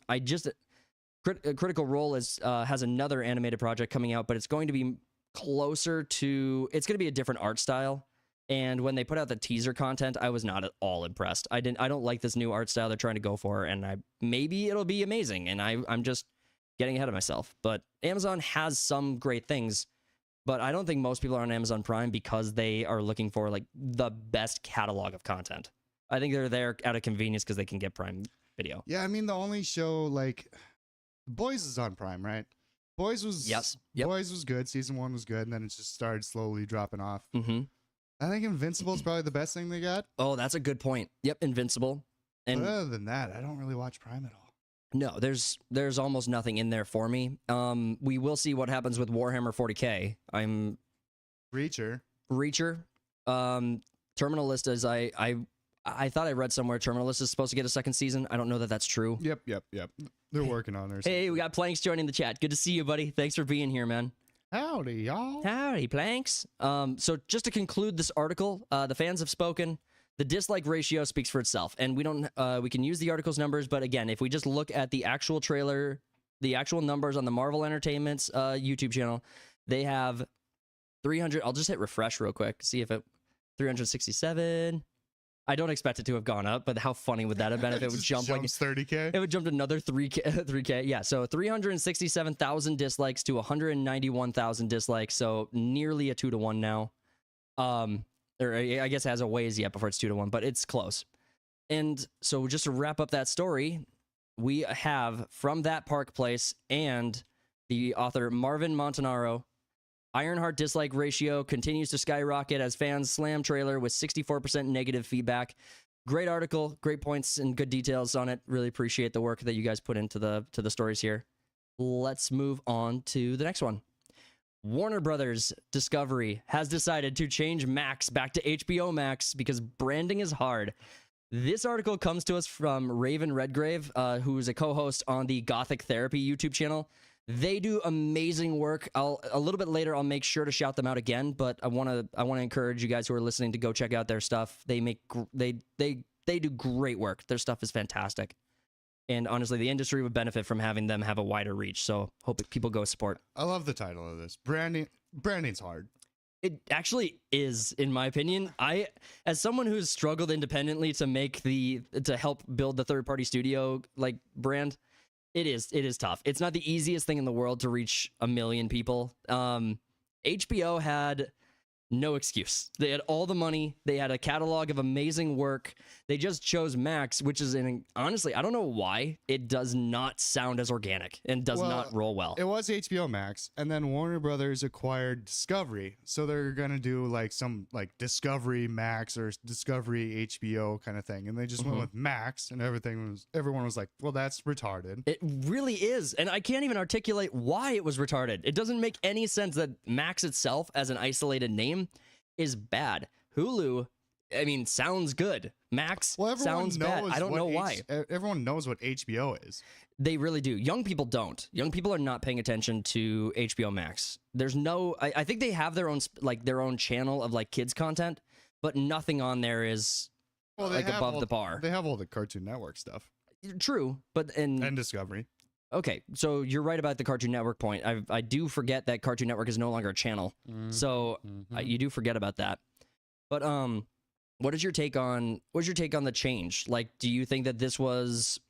Critical Role has another animated project coming out, but it's going to be it's going to be a different art style. And when they put out the teaser content, I was not at all impressed. I don't like this new art style they're trying to go for, and maybe it'll be amazing. And I'm just getting ahead of myself. But Amazon has some great things, but I don't think most people are on Amazon Prime because they are looking for like the best catalog of content. I think they're there out of convenience because they can get Prime Video. Yeah, I mean the only show like Boys is on Prime, right? Boys was Boys was good. Season 1 was good, and then it just started slowly dropping off. Mm-hmm. I think Invincible is probably the best thing they got. Oh, that's a good point. Yep, Invincible. And but other than that, I don't really watch Prime at all. No, there's almost nothing in there for me. We will see what happens with Warhammer 40K. Reacher. Terminal List is I thought I read somewhere Terminal List is supposed to get a second season. I don't know that that's true. Yep. They're working on it. Hey, we got Planks joining the chat. Good to see you, buddy. Thanks for being here, man. Howdy, y'all. Howdy, Planks. So just to conclude this article, the fans have spoken. The dislike ratio speaks for itself, and we can use the article's numbers, but again, if we just look at the actual trailer, the actual numbers on the Marvel Entertainment's YouTube channel, they have 300. I'll just hit refresh real quick, see if it 367. I don't expect it to have gone up, but how funny would that have been if it would jump like 30K? It would jump another 3K. Yeah, so 367,000 dislikes to 191,000 dislikes, so nearly a 2-to-1 now. Or I guess it has a ways yet before it's 2-to-1, but it's close. And so just to wrap up that story, we have from that Park Place and the author Marvin Montanaro, Ironheart dislike ratio continues to skyrocket as fans slam trailer with 64% negative feedback. Great article, great points and good details on it. Really appreciate the work that you guys put into the stories here. Let's move on to the next one. Warner Brothers Discovery has decided to change Max back to HBO Max because branding is hard. This article comes to us from Raven Redgrave, who's a co-host on the Gothic Therapy YouTube channel. They do amazing work. A little bit later I'll make sure to shout them out again, but I want to encourage you guys who are listening to go check out their stuff. They do great work. Their stuff is fantastic. And honestly, the industry would benefit from having them have a wider reach. So hope people go support. I love the title of this. Branding's hard. It actually is, in my opinion. As someone who's struggled independently to help build the third-party studio like brand, it is tough. It's not the easiest thing in the world to reach 1 million people. HBO had no excuse. They had all the money. They had a catalog of amazing work. They just chose Max, which is honestly, I don't know why it does not sound as organic and does not roll well. It was HBO Max, and then Warner Brothers acquired Discovery, so they're gonna do like some like Discovery Max or Discovery HBO kind of thing, and they just went with Max, and everyone was like, well, that's retarded. It really is, and I can't even articulate why it was retarded. It doesn't make any sense that Max itself as an isolated name is bad. Hulu, I mean, sounds good. Max sounds bad. I don't know why. Everyone knows what HBO is. They really do. Young people don't. Young people are not paying attention to HBO Max. There's no. I think they have their own channel of like kids content, but nothing on there is above the bar. They have all the Cartoon Network stuff. True, but and Discovery. Okay, so you're right about the Cartoon Network point. I do forget that Cartoon Network is no longer a channel, so you do forget about that. But what is your take on the change? Like, do you think that this was?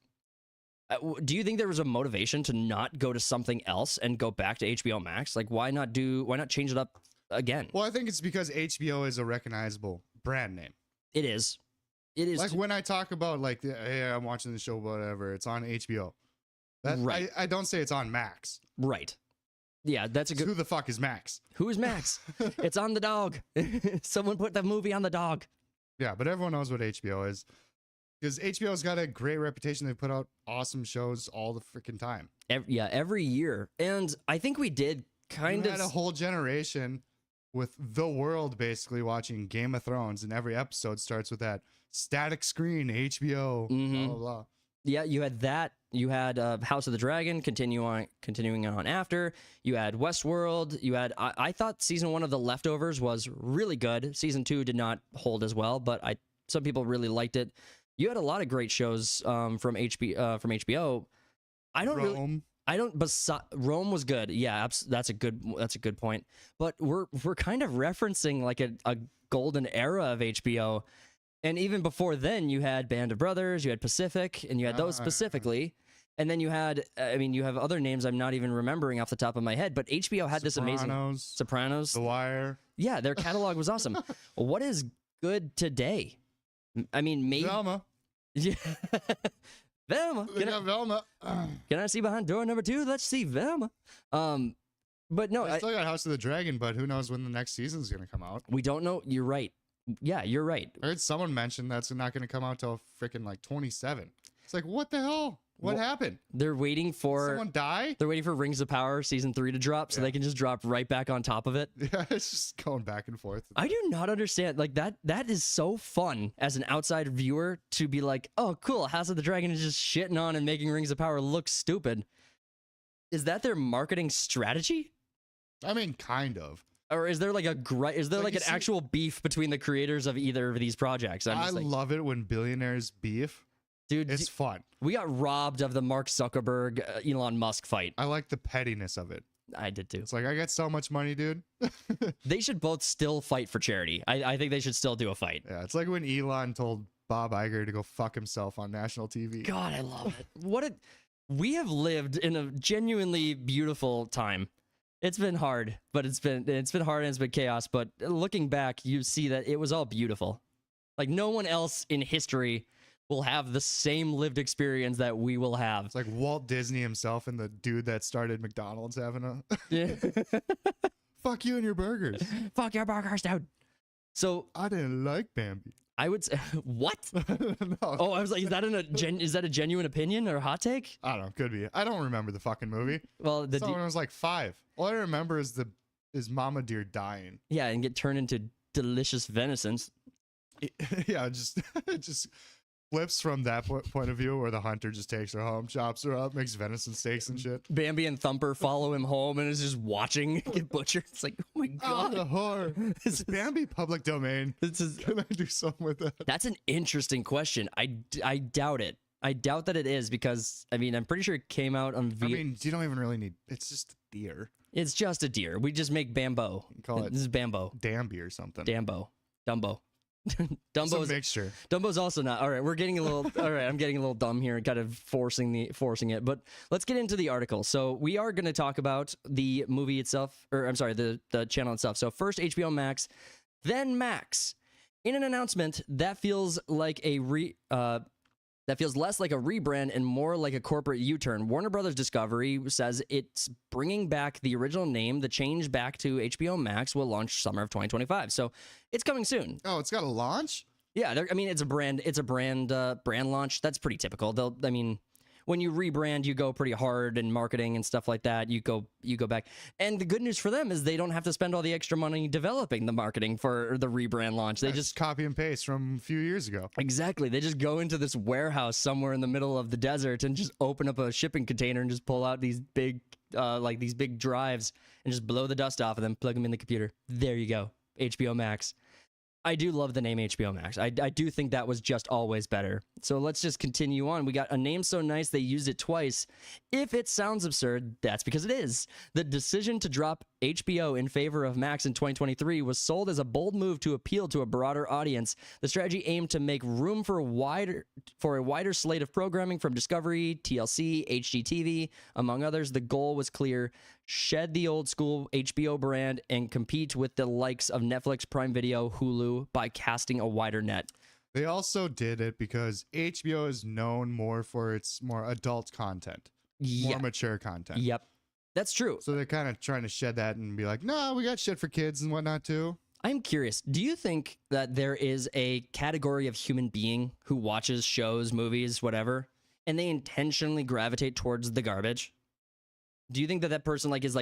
Do you think there was a motivation to not go to something else and go back to HBO Max? Like, why not change it up again? Well, I think it's because HBO is a recognizable brand name. It is. It is. Like when I talk about like, hey, I'm watching the show, whatever, it's on HBO. Right. I don't say it's on Max. Right. Yeah, that's a good. Who the fuck is Max? Who is Max? It's on the dog. Someone put the movie on the dog. Yeah, but everyone knows what HBO is because HBO's got a great reputation. They put out awesome shows all the freaking time. Every year, and I think we did kind of had a whole generation with the world basically watching Game of Thrones, and every episode starts with that static screen HBO. Blah blah blah. Yeah, you had that. You had House of the Dragon continuing on after. You had Westworld. You had I thought season 1 of The Leftovers was really good. Season 2 did not hold as well, but some people really liked it. You had a lot of great shows from HBO. Rome was good. Yeah, that's a good point. But we're kind of referencing like a golden era of HBO. And even before then, you had Band of Brothers, you had Pacific, and you had those specifically. And then you had, you have other names I'm not even remembering off the top of my head, but HBO had this amazing Sopranos. The Wire. Yeah, their catalog was awesome. What is good today? I mean, maybe. Velma. Yeah. Velma. Velma. Can I see behind door number 2? Let's see Velma. But no, I still got House of the Dragon, but who knows when the next season's going to come out? We don't know. You're right. Yeah, you're right. I heard someone mention that's not going to come out till freaking like 27. It's like, what the hell? What happened? They're waiting for someone die. They're waiting for Rings of Power season 3 to drop, so they can just drop right back on top of it. Yeah, it's just going back and forth. I do not understand. Like that is so fun as an outside viewer to be like, oh, cool, House of the Dragon is just shitting on and making Rings of Power look stupid. Is that their marketing strategy? I mean, kind of. Or is there like an actual beef between the creators of either of these projects? I love it when billionaires beef. Dude, it's fun. We got robbed of the Mark Zuckerberg, Elon Musk fight. I like the pettiness of it. I did too. It's like, I got so much money, dude. They should both still fight for charity. I think they should still do a fight. Yeah, it's like when Elon told Bob Iger to go fuck himself on national TV. God, I love it. We have lived in a genuinely beautiful time. It's been hard, but it's been hard and it's been chaos. But looking back, you see that it was all beautiful. Like no one else in history will have the same lived experience that we will have. It's like Walt Disney himself and the dude that started McDonald's having a fuck you and your burgers. Fuck your burgers, dude. So I didn't like Bambi. I would say what? No. Oh, I was like, is that a genuine opinion or a hot take? I don't know, could be. I don't remember the fucking movie. Well, when I was like 5. All I remember is mama deer dying. Yeah, and get turned into delicious venisons. Yeah, just flips from that point of view where the hunter just takes her home, chops her up, makes venison steaks and shit. Bambi and Thumper follow him home and is just watching get butchered. It's like, oh my god, the whore. Is Bambi public domain? Can I do something with that? That's an interesting question. I doubt it. I doubt that it is because I mean I'm pretty sure it came out on. I mean, you don't even really need. It's just a deer. It's just a deer. We just make Bambo. Call it. This is Bambo. Dambi or something. Dumbo. Dumbo's a mixture. Dumbo's also not. All right, we're getting a little. All right, I'm getting a little dumb here and kind of forcing it. But let's get into the article. So we are going to talk about the movie itself, or I'm sorry, the channel itself. So first HBO Max, then Max. In an announcement that feels like that feels less like a rebrand and more like a corporate U-turn. Warner Brothers Discovery says it's bringing back the original name. The change back to HBO Max will launch summer of 2025. So it's coming soon. Oh, it's got a launch? Yeah, I mean it's a brand brand launch. That's pretty typical. I mean, when you rebrand, you go pretty hard in marketing and stuff like that. You go back. And the good news for them is they don't have to spend all the extra money developing the marketing for the rebrand launch. They just copy and paste from a few years ago. Exactly. They just go into this warehouse somewhere in the middle of the desert and just open up a shipping container and just pull out these big these big drives and just blow the dust off of them, plug them in the computer. There you go. HBO Max. I do love the name HBO Max. I do think that was just always better. So let's just continue on. We got a name so nice they used it twice. If it sounds absurd, that's because it is. The decision to drop HBO in favor of Max in 2023 was sold as a bold move to appeal to a broader audience. The strategy aimed to make room for a wider slate of programming from Discovery, TLC, HGTV, among others. The goal was clear: shed the old school HBO brand and compete with the likes of Netflix, Prime Video, Hulu by casting a wider net. They also did it because HBO is known more for its more adult content, more mature content. Yep, that's true. So they're kind of trying to shed that and be like, no, we got shit for kids and whatnot too. I'm curious, do you think that there is a category of human being who watches shows, movies, whatever, and they intentionally gravitate towards the garbage? Do you think that person is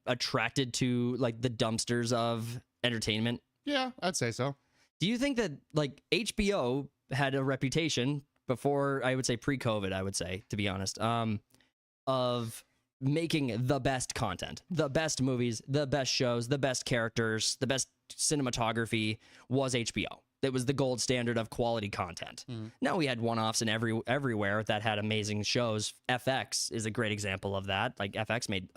attracted to the dumpsters of entertainment? Yeah, I'd say so. Do you think that HBO had a reputation before, I would say pre-COVID, I would say, to be honest, of making the best content, the best movies, the best shows, the best characters, the best cinematography was HBO. It was the gold standard of quality content. Now we had one-offs in everywhere that had amazing shows. FX is a great example of that. FX made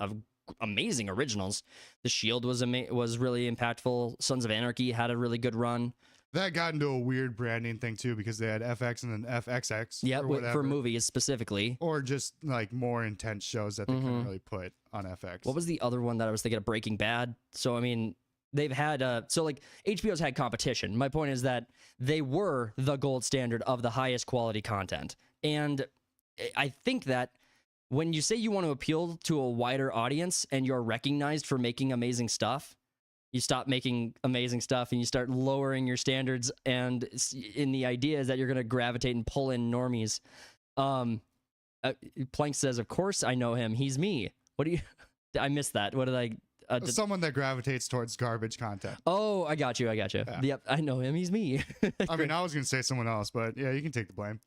amazing originals. The Shield was really impactful. Sons of Anarchy had a really good run. That got into a weird branding thing too because they had FX and then FXX. Yeah, for movies specifically. Or just more intense shows that they couldn't really put on FX. What was the other one that I was thinking of? Breaking Bad. So I mean, they've had HBO's had competition. My point is that they were the gold standard of the highest quality content. And I think that when you say you want to appeal to a wider audience and you're recognized for making amazing stuff, you stop making amazing stuff and you start lowering your standards. And in the idea is that you're going to gravitate and pull in normies. Plank says, of course I know him. He's me. What do you... I missed that. What did I... someone that gravitates towards garbage content. Oh, I got you. Yeah. Yep, I know him. He's me. I mean, I was going to say someone else, but yeah, you can take the blame.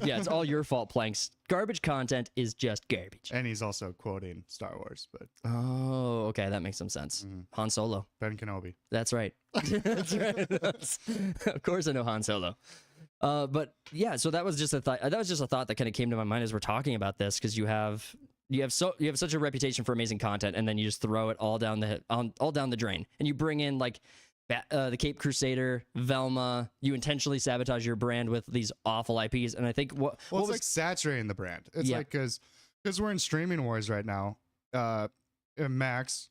Yeah, it's all your fault, Planks. Garbage content is just garbage. And he's also quoting Star Wars, but... Oh, okay, that makes some sense. Han Solo. Ben Kenobi. That's right. That's right. Of course I know Han Solo. But yeah, so that was just a thought. That was just a thought that kind of came to my mind as we're talking about this, because you have such a reputation for amazing content, and then you just throw it all down the drain, and you bring in the Cape Crusader, Velma. You intentionally sabotage your brand with these awful IPs, and I think it's saturating the brand. It's because we're in streaming wars right now. Max,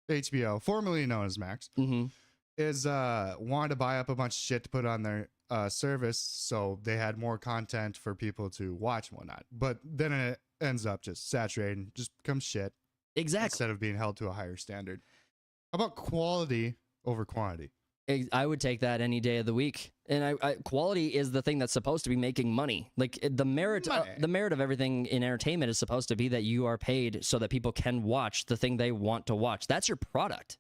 HBO, formerly known as Max, is wanted to buy up a bunch of shit to put on their service, so they had more content for people to watch and whatnot. But then it ends up just saturating, just becomes shit. Exactly. Instead of being held to a higher standard. How about quality over quantity? I would take that any day of the week. And quality is the thing that's supposed to be making money. The merit of everything in entertainment is supposed to be that you are paid so that people can watch the thing they want to watch. That's your product.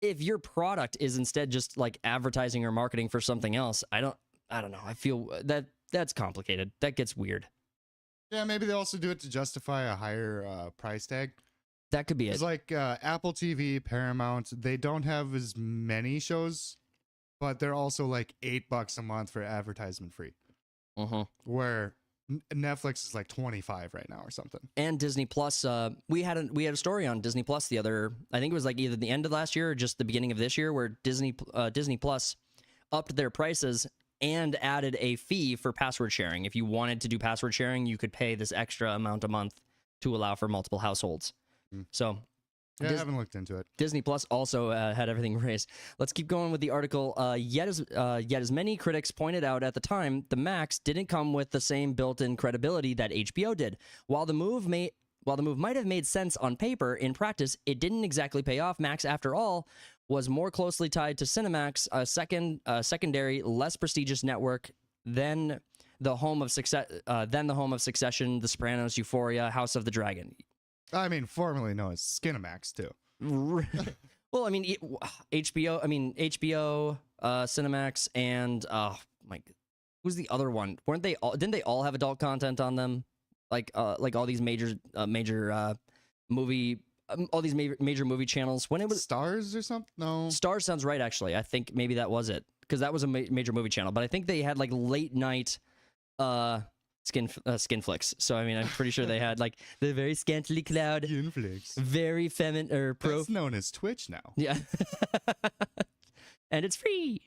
If your product is instead just advertising or marketing for something else, I don't know. I feel that that's complicated. That gets weird. Yeah, maybe they also do it to justify a higher price tag. That could be it. It's like Apple TV, Paramount, they don't have as many shows, but they're also like $8 a month for advertisement free. Where Netflix is like 25 right now or something. And Disney Plus, we had a story on Disney Plus I think it was like either the end of last year or just the beginning of this year, where Disney Plus upped their prices and added a fee for password sharing. If you wanted to do password sharing, you could pay this extra amount a month to allow for multiple households. So yeah, I haven't looked into it. Disney Plus also had everything raised. Let's keep going with the article. Yet as many critics pointed out at the time, the Max didn't come with the same built-in credibility that HBO did. While the move might have made sense on paper, in practice, it didn't exactly pay off. Max, after all, was more closely tied to Cinemax, a secondary, less prestigious network than the home of Succession, The Sopranos, Euphoria, House of the Dragon. I mean, formerly known as Skinamax too. Well, I mean, HBO, Cinemax, and who's the other one? Didn't they all have adult content on them? Like all these major movie, all these major movie channels. When it was Stars or something? No, Stars sounds right. Actually, I think maybe that was it, because that was a major movie channel. But I think they had like late night skin flicks. So I mean, I'm pretty sure they had like the very scantily clad, Skin flicks. very feminine or pro. That's known as Twitch now. Yeah, and it's free.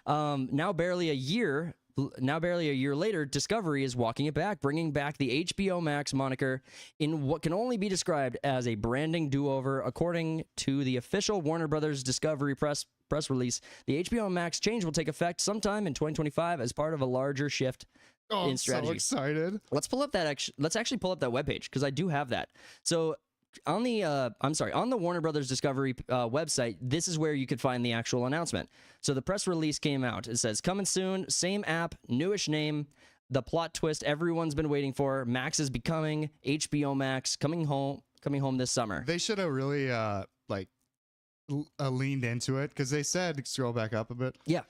Now barely a year later, Discovery is walking it back, bringing back the HBO Max moniker in what can only be described as a branding do-over. According to the official Warner Brothers Discovery press release, the HBO Max change will take effect sometime in 2025 as part of a larger shift in strategy. I'm so excited. Let's pull up that. Let's actually pull up that webpage, because I do have that. So on the on the Warner Brothers Discovery website, this is where you could find the actual announcement. So the press release came out. It says, "Coming soon, same app, newish name, the plot twist everyone's been waiting for. Max is becoming HBO Max, coming home this summer." They should have really leaned into it, because they said, scroll back up a bit. Yeah.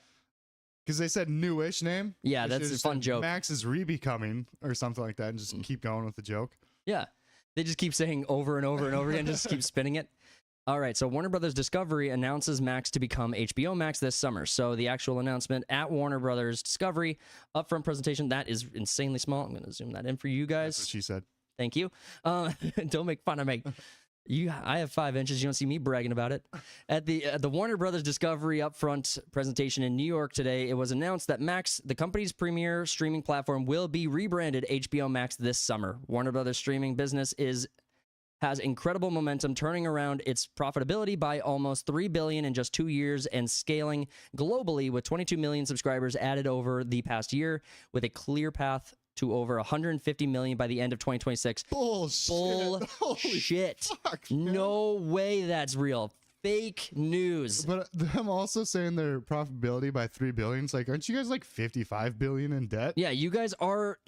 Because they said newish name. Yeah, They that's should've a fun said joke. Max is re-becoming or something like that, and just keep going with the joke. Yeah. They just keep saying over and over and over again, just keep spinning it. All right, so Warner Brothers Discovery announces Max to become HBO Max this summer. So the actual announcement at Warner Brothers Discovery, upfront presentation, that is insanely small. I'm going to zoom that in for you guys. That's what she said. Thank you. Don't make fun of me. I have 5 inches. You don't see me bragging about it. At the Warner Brothers Discovery upfront presentation in New York today, it was announced that Max, the company's premier streaming platform, will be rebranded HBO Max this summer. Warner Brothers streaming business has incredible momentum, turning around its profitability by almost $3 billion in just 2 years and scaling globally with 22 million subscribers added over the past year, with a clear path to over 150 million by the end of 2026. Bullshit. Bullshit. Fuck, man. No way that's real. Fake news. But them also saying their profitability by $3 billion. It's like, aren't you guys like 55 billion in debt? Yeah, you guys are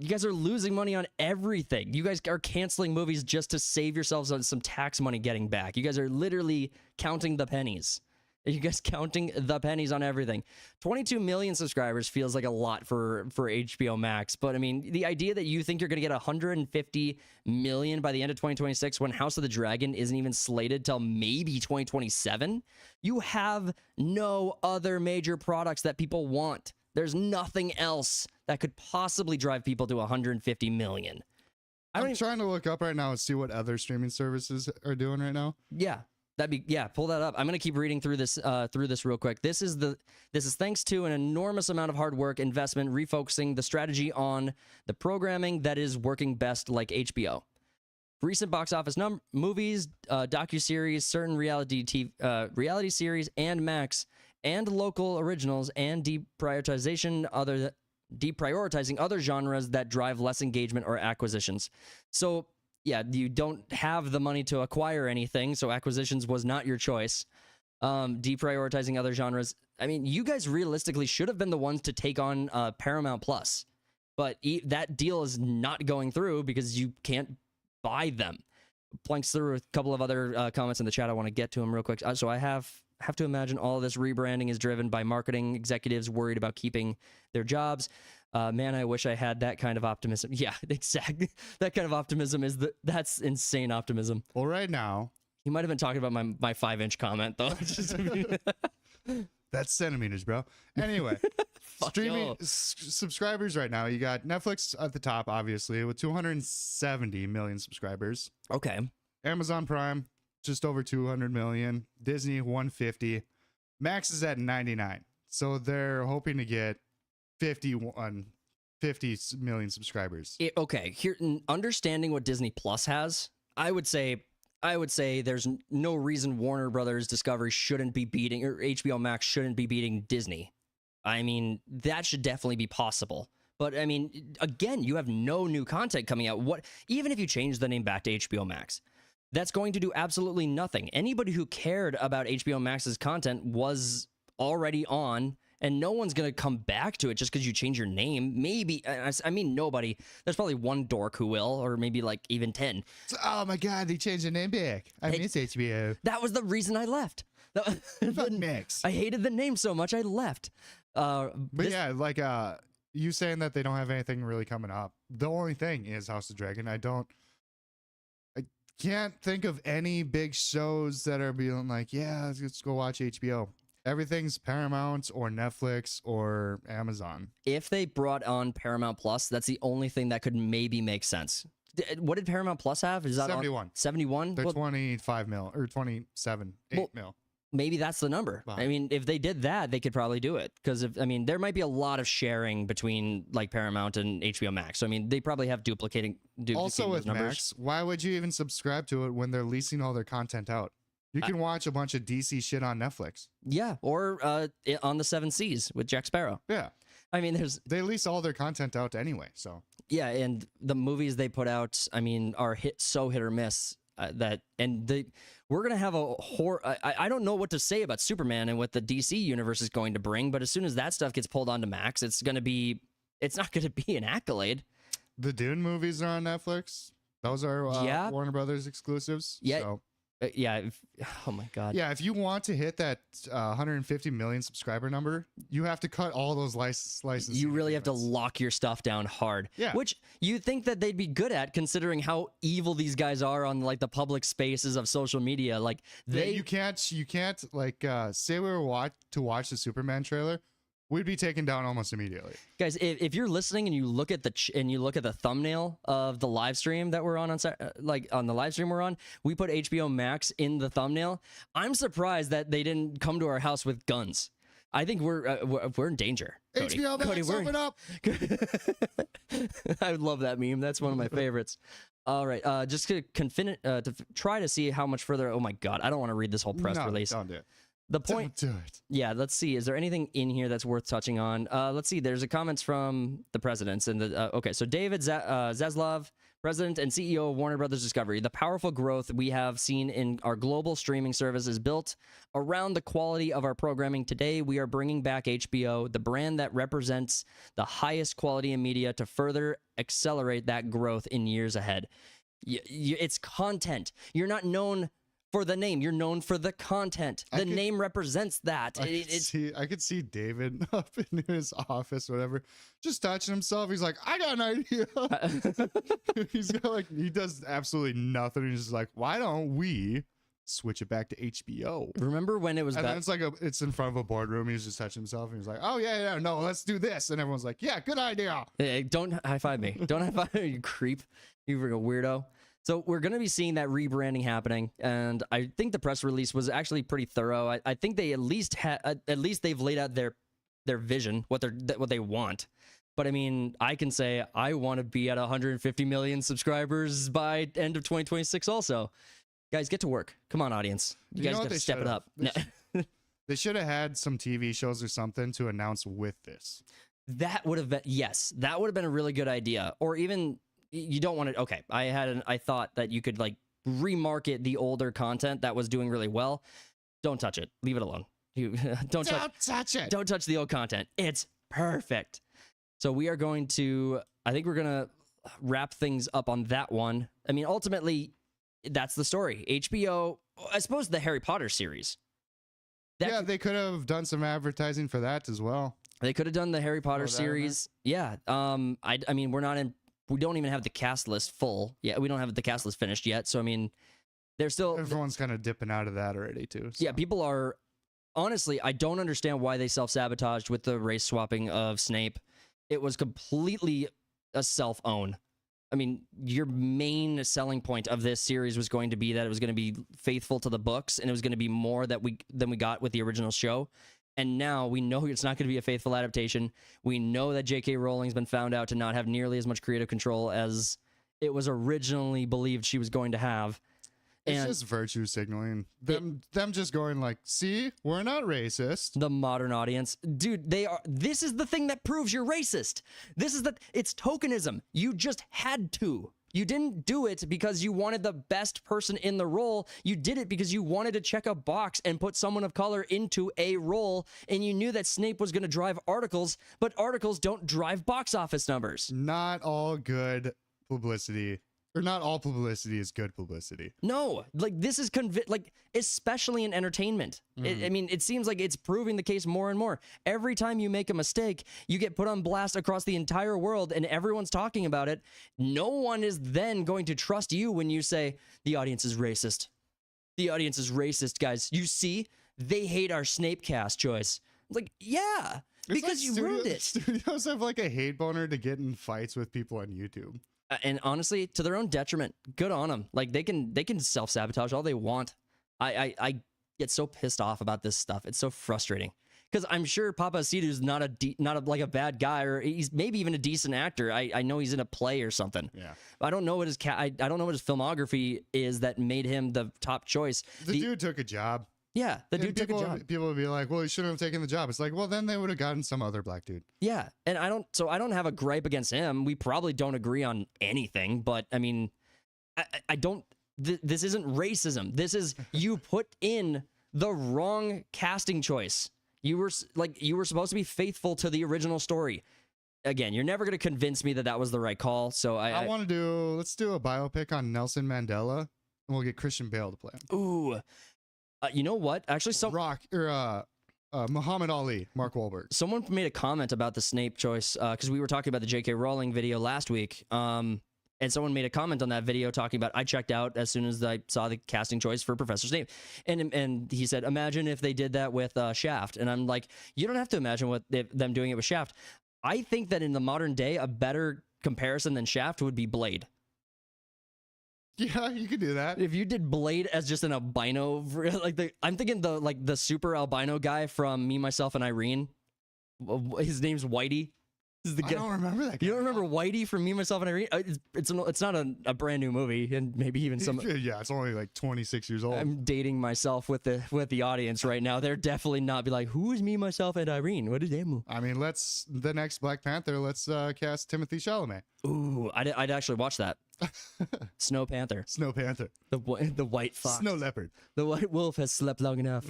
losing money on everything. You guys are canceling movies just to save yourselves on some tax money getting back. You guys are literally counting the pennies. You guys counting the pennies on everything. 22 million subscribers feels like a lot for HBO Max, but I mean, the idea that you think you're going to get 150 million by the end of 2026 when House of the Dragon isn't even slated till maybe 2027, you have no other major products that people want. There's nothing else that could possibly drive people to 150 million. I'm trying to look up right now and see what other streaming services are doing right now. Yeah. Pull that up. I'm gonna keep reading through this real quick. This is thanks to an enormous amount of hard work, investment, refocusing the strategy on the programming that is working best, like HBO. Recent box office movies, docuseries, certain reality series, and Max, and local originals, and deprioritizing other genres that drive less engagement or acquisitions. So yeah, you don't have the money to acquire anything, so acquisitions was not your choice. Deprioritizing other genres. I mean, you guys realistically should have been the ones to take on Paramount Plus, but that deal is not going through because you can't buy them. Planks through a couple of other comments in the chat. I want to get to them real quick. So I have to imagine all of this rebranding is driven by marketing executives worried about keeping their jobs. Man, I wish I had that kind of optimism. Yeah, exactly. That kind of optimism that's insane optimism. Well, right now, You might have been talking about my 5-inch comment though. that's centimeters, bro. Anyway, streaming yo. subscribers right now, you got Netflix at the top, obviously, with 270 million subscribers. Okay. Amazon Prime, just over 200 million. Disney, 150. Max is at 99. So they're hoping to get 50 million subscribers. Okay. Here, understanding what Disney Plus has, I would say there's no reason Warner Brothers Discovery shouldn't be beating, or HBO Max shouldn't be beating Disney. I mean, that should definitely be possible. But I mean, again, you have no new content coming out. Even if you change the name back to HBO Max, that's going to do absolutely nothing. Anybody who cared about HBO Max's content was already on, and no one's going to come back to it just because you change your name. Maybe, I mean, nobody. There's probably one dork who will, or maybe like even 10. Oh my God, they changed the name back. I miss HBO. That was the reason I left. Fuck Max. I hated the name so much, I left. But yeah, like you saying that they don't have anything really coming up. The only thing is House of Dragon. I can't think of any big shows that are being like, yeah, let's go watch HBO. Everything's Paramount or Netflix or Amazon. If they brought on Paramount Plus, that's the only thing that could maybe make sense. What did Paramount Plus have? Is that 71. 71? They're 25 mil or 27, 8 mil. Maybe that's the number. Wow. I mean, if they did that, they could probably do it. Because there might be a lot of sharing between like Paramount and HBO Max. So I mean, they probably have duplicating Also with those numbers. Max, why would you even subscribe to it when they're leasing all their content out? You can watch a bunch of DC shit on Netflix. Yeah, or on the Seven Seas with Jack Sparrow. Yeah. I mean, they lease all their content out anyway, so. Yeah, and the movies they put out, I mean, are hit or miss. We're gonna have a horror. I don't know what to say about Superman and what the DC universe is going to bring, but as soon as that stuff gets pulled onto Max, it's not gonna be an accolade. The Dune movies are on Netflix. Those are Warner Brothers exclusives. Yeah. So. Oh my God. Yeah, if you want to hit that 150 million subscriber number, you have to cut all those licenses. You really have to lock your stuff down hard. Yeah. Which you think that they'd be good at, considering how evil these guys are on like the public spaces of social media. Like you can't like say we were to watch the Superman trailer. We'd be taken down almost immediately. Guys, if you're listening and you look at the thumbnail of the live stream that we're on the live stream we're on, we put HBO Max in the thumbnail. I'm surprised that they didn't come to our house with guns. I think we're in danger. Cody. HBO Max, open up! I love that meme. That's one of my favorites. All right, just to try to see how much further. Oh my God, I don't want to read this whole press release. Don't do it. The point. Don't do it. Yeah, let's see. Is there anything in here that's worth touching on? Let's see. There's a comments from the presidents and okay. So David Zaslav, president and CEO of Warner Brothers Discovery. The powerful growth we have seen in our global streaming service is built around the quality of our programming. Today, we are bringing back HBO, the brand that represents the highest quality in media, to further accelerate that growth in years ahead. It's content. You're not known for the name, you're known for the content. The name represents that. I could see David up in his office, whatever, just touching himself. He's like, I got an idea. He does absolutely nothing. He's just like, why don't we switch it back to HBO? Remember when it was? And then it's in front of a boardroom. He's just touching himself, and he's like, oh yeah, no, let's do this. And everyone's like, yeah, good idea. Hey, don't high five me. Don't high five me, you creep. You freaking weirdo. So we're going to be seeing that rebranding happening, and I think the press release was actually pretty thorough. I think they at least they've laid out their vision, what they want. But I mean, I can say I want to be at 150 million subscribers by end of 2026 also. Guys, get to work. Come on, audience. You guys got to step it up. They should have had some TV shows or something to announce with this. That would have been, yes, that would have been a really good idea. Or even, you don't want to, okay, I thought that you could like remarket the older content that was doing really well. Don't touch it. Leave it alone. Don't touch it. Don't touch the old content. It's perfect. So we are going to, I think we're going to wrap things up on that one. I mean, ultimately, that's the story. HBO, I suppose the Harry Potter series. Yeah, they could have done some advertising for that as well. They could have done the Harry Potter that in there? series. Yeah. I mean, we don't even have the cast list full. Yeah, we don't have the cast list finished yet. So I mean, they're still. Everyone's kind of dipping out of that already too. So. Yeah, people are. Honestly, I don't understand why they self-sabotaged with the race swapping of Snape. It was completely a self-own. I mean, your main selling point of this series was going to be that it was going to be faithful to the books, and it was going to be more than we got with the original show. And now we know it's not going to be a faithful adaptation. We know that J.K. Rowling's been found out to not have nearly as much creative control as it was originally believed she was going to have. It's just virtue signaling. Them just going like, see, we're not racist. The modern audience. Dude, they are. This is the thing that proves you're racist. It's tokenism. You just had to. You didn't do it because you wanted the best person in the role. You did it because you wanted to check a box and put someone of color into a role, and you knew that Snape was going to drive articles, but articles don't drive box office numbers. Not all good publicity, or not all publicity is good publicity. No, like this is especially in entertainment. I mean, it seems like it's proving the case more and more. Every time you make a mistake, you get put on blast across the entire world and everyone's talking about it. No one is then going to trust you when you say the audience is racist. The audience is racist, guys. You see, they hate our Snape cast choice. It's like, yeah, because you ruined it. Studios have like a hate boner to get in fights with people on YouTube. And honestly, to their own detriment. Good on them. Like they can self-sabotage all they want. I get so pissed off about this stuff. It's so frustrating because I'm sure Papa Sidhu's not a bad guy, or he's maybe even a decent actor. I know he's in a play or something. Yeah. I don't know what I don't know what his filmography is that made him the top choice. The dude took a job. Yeah, the dude took a job. People would be like, well, he shouldn't have taken the job. It's like, well, then they would have gotten some other black dude. Yeah, and I don't have a gripe against him. We probably don't agree on anything, but I mean, I don't. This isn't racism. This is you put in the wrong casting choice. You were supposed to be faithful to the original story. Again, you're never going to convince me that that was the right call. So let's do a biopic on Nelson Mandela, and we'll get Christian Bale to play him. Ooh. You know what? Actually, Muhammad Ali, Mark Wahlberg. Someone made a comment about the Snape choice because we were talking about the J.K. Rowling video last week. And someone made a comment on that video talking about, I checked out as soon as I saw the casting choice for Professor Snape. And he said, imagine if they did that with Shaft. And I'm like, you don't have to imagine them doing it with Shaft. I think that in the modern day, a better comparison than Shaft would be Blade. Yeah, you could do that. If you did Blade as just an albino, I'm thinking the super albino guy from Me, Myself, and Irene. His name's Whitey. I don't remember that guy. You don't remember Whitey from Me, Myself, and Irene? It's not a brand new movie, and maybe even some. Yeah, it's only like 26 years old. I'm dating myself with the audience right now. They're definitely not be like, who is Me, Myself, and Irene? What is that movie? I mean, the next Black Panther. Let's cast Timothy Chalamet. Ooh, I'd actually watch that. Snow Panther. Snow Panther. The white fox. Snow leopard. The white wolf has slept long enough.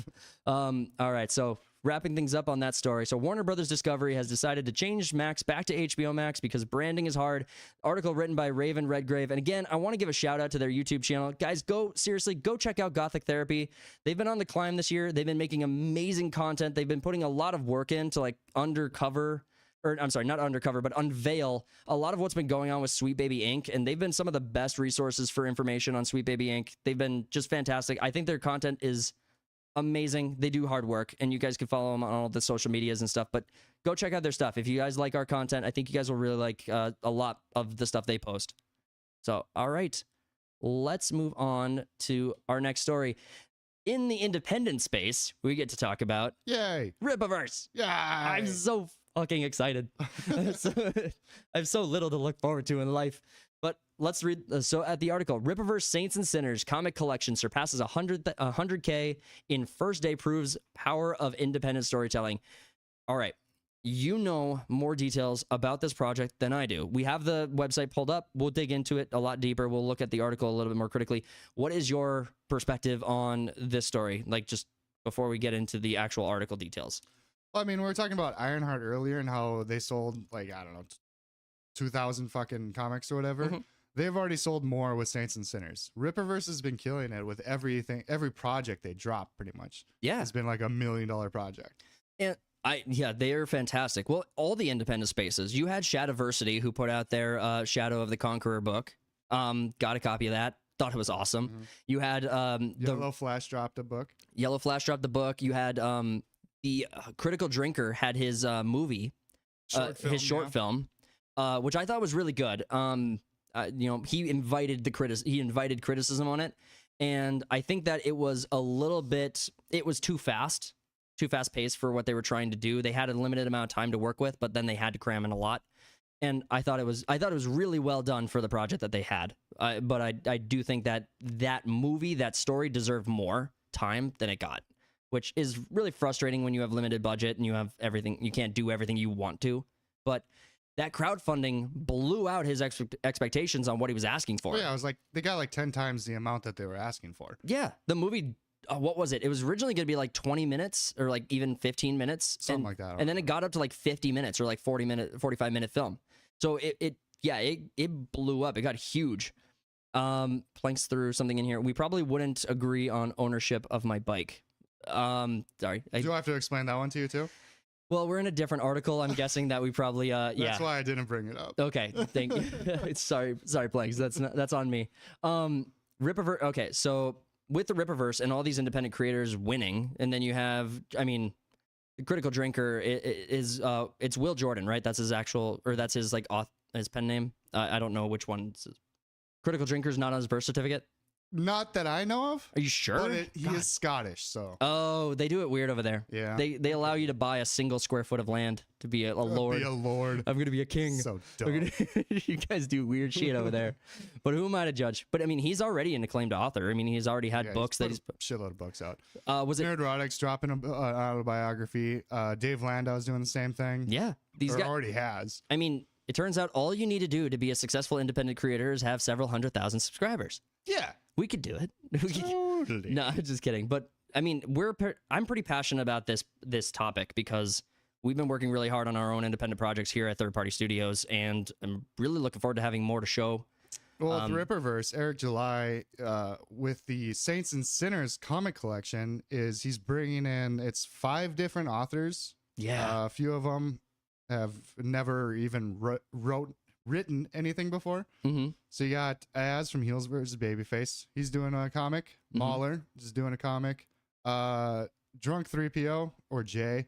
All right, so wrapping things up on that story. So Warner Brothers Discovery has decided to change Max back to HBO Max because branding is hard. Article written by Raven Redgrave. And again, I want to give a shout out to their YouTube channel. Guys, go check out Gothic Therapy. They've been on the climb this year. They've been making amazing content. They've been putting a lot of work into like not undercover, but unveil a lot of what's been going on with Sweet Baby Inc. And they've been some of the best resources for information on Sweet Baby Inc. They've been just fantastic. I think their content is amazing. They do hard work, and you guys can follow them on all the social medias and stuff, but go check out their stuff. If you guys like our content, I think you guys will really like a lot of the stuff they post. So, all right, let's move on to our next story. In the independent space, we get to talk about Yay! Rippaverse. Yeah, I'm so fucking excited. I have so little to look forward to in life. But let's read. So at the article, Rippaverse Saints and Sinners comic collection surpasses 100K in first day, proves power of independent storytelling. All right. You know more details about this project than I do. We have the website pulled up. We'll dig into it a lot deeper. We'll look at the article a little bit more critically. What is your perspective on this story? Like just before we get into the actual article details. Well, I mean, we were talking about Ironheart earlier and how they sold like, I don't know, 2,000 fucking comics or whatever. Mm-hmm. They've already sold more with Saints and Sinners. Rippaverse has been killing it with every project they drop pretty much. Yeah. It's been like $1 million project. And Yeah, they are fantastic. Well, all the independent spaces. You had Shadowversity, who put out their Shadow of the Conqueror book. Got a copy of that. Thought it was awesome. You had Yellow Flash dropped a book. Yellow Flash dropped the book. You had the Critical Drinker had his movie, his short film, which I thought was really good. He invited criticism on it, and I think that it was too fast paced for what they were trying to do. They had a limited amount of time to work with, but then they had to cram in a lot. And I thought it was really well done for the project that they had. But I do think that movie, that story, deserved more time than it got, which is really frustrating when you have limited budget and you have everything. You can't do everything you want to. But that crowdfunding blew out his expectations on what he was asking for. Well, yeah, I was like, they got like 10 times the amount that they were asking for. Yeah, the movie. What was it? It was originally going to be like 20 minutes or like even 15 minutes. Something like that. And then it got up to like 50 minutes or like 45-minute film. So it blew up. It got huge. Planks through something in here. We probably wouldn't agree on ownership of my bike. Sorry. Do I have to explain that one to you too? Well, we're in a different article. I'm guessing that we probably That's why I didn't bring it up. Okay, thank you. sorry, Planks. That's on me. Rippaverse. Okay, so with the Rippaverse and all these independent creators winning, and then you have, the Critical Drinker is it's Will Jordan, right? That's his that's his his pen name. I don't know which one. Critical Drinker's not on his birth certificate. Not that I know of. Are you sure? But he is Scottish, so. Oh, they do it weird over there. Yeah. They allow you to buy a single square foot of land to be a lord. Be a lord. I'm gonna be a king. So dumb. You guys do weird shit over there. But who am I to judge? But he's already an acclaimed author. He's already had books that he's put a shitload of books out. Was it Nerdrotic's dropping an autobiography? Dave Landau's doing the same thing. Yeah, these guys already has. It turns out all you need to do to be a successful independent creator is have several 100,000 subscribers. Yeah, we could do it. Totally. No, just kidding. But I'm pretty passionate about this topic because we've been working really hard on our own independent projects here at Third Party Studios, and I'm really looking forward to having more to show. Well, with Rippaverse, Eric July, with the Saints and Sinners comic collection, he's bringing in, it's 5 different authors. Yeah. A few of them have never even written anything before. Mm-hmm. So you got Az from Heels vs. Babyface. He's doing a comic. Mm-hmm. Mahler is doing a comic. Drunk 3PO or Jay,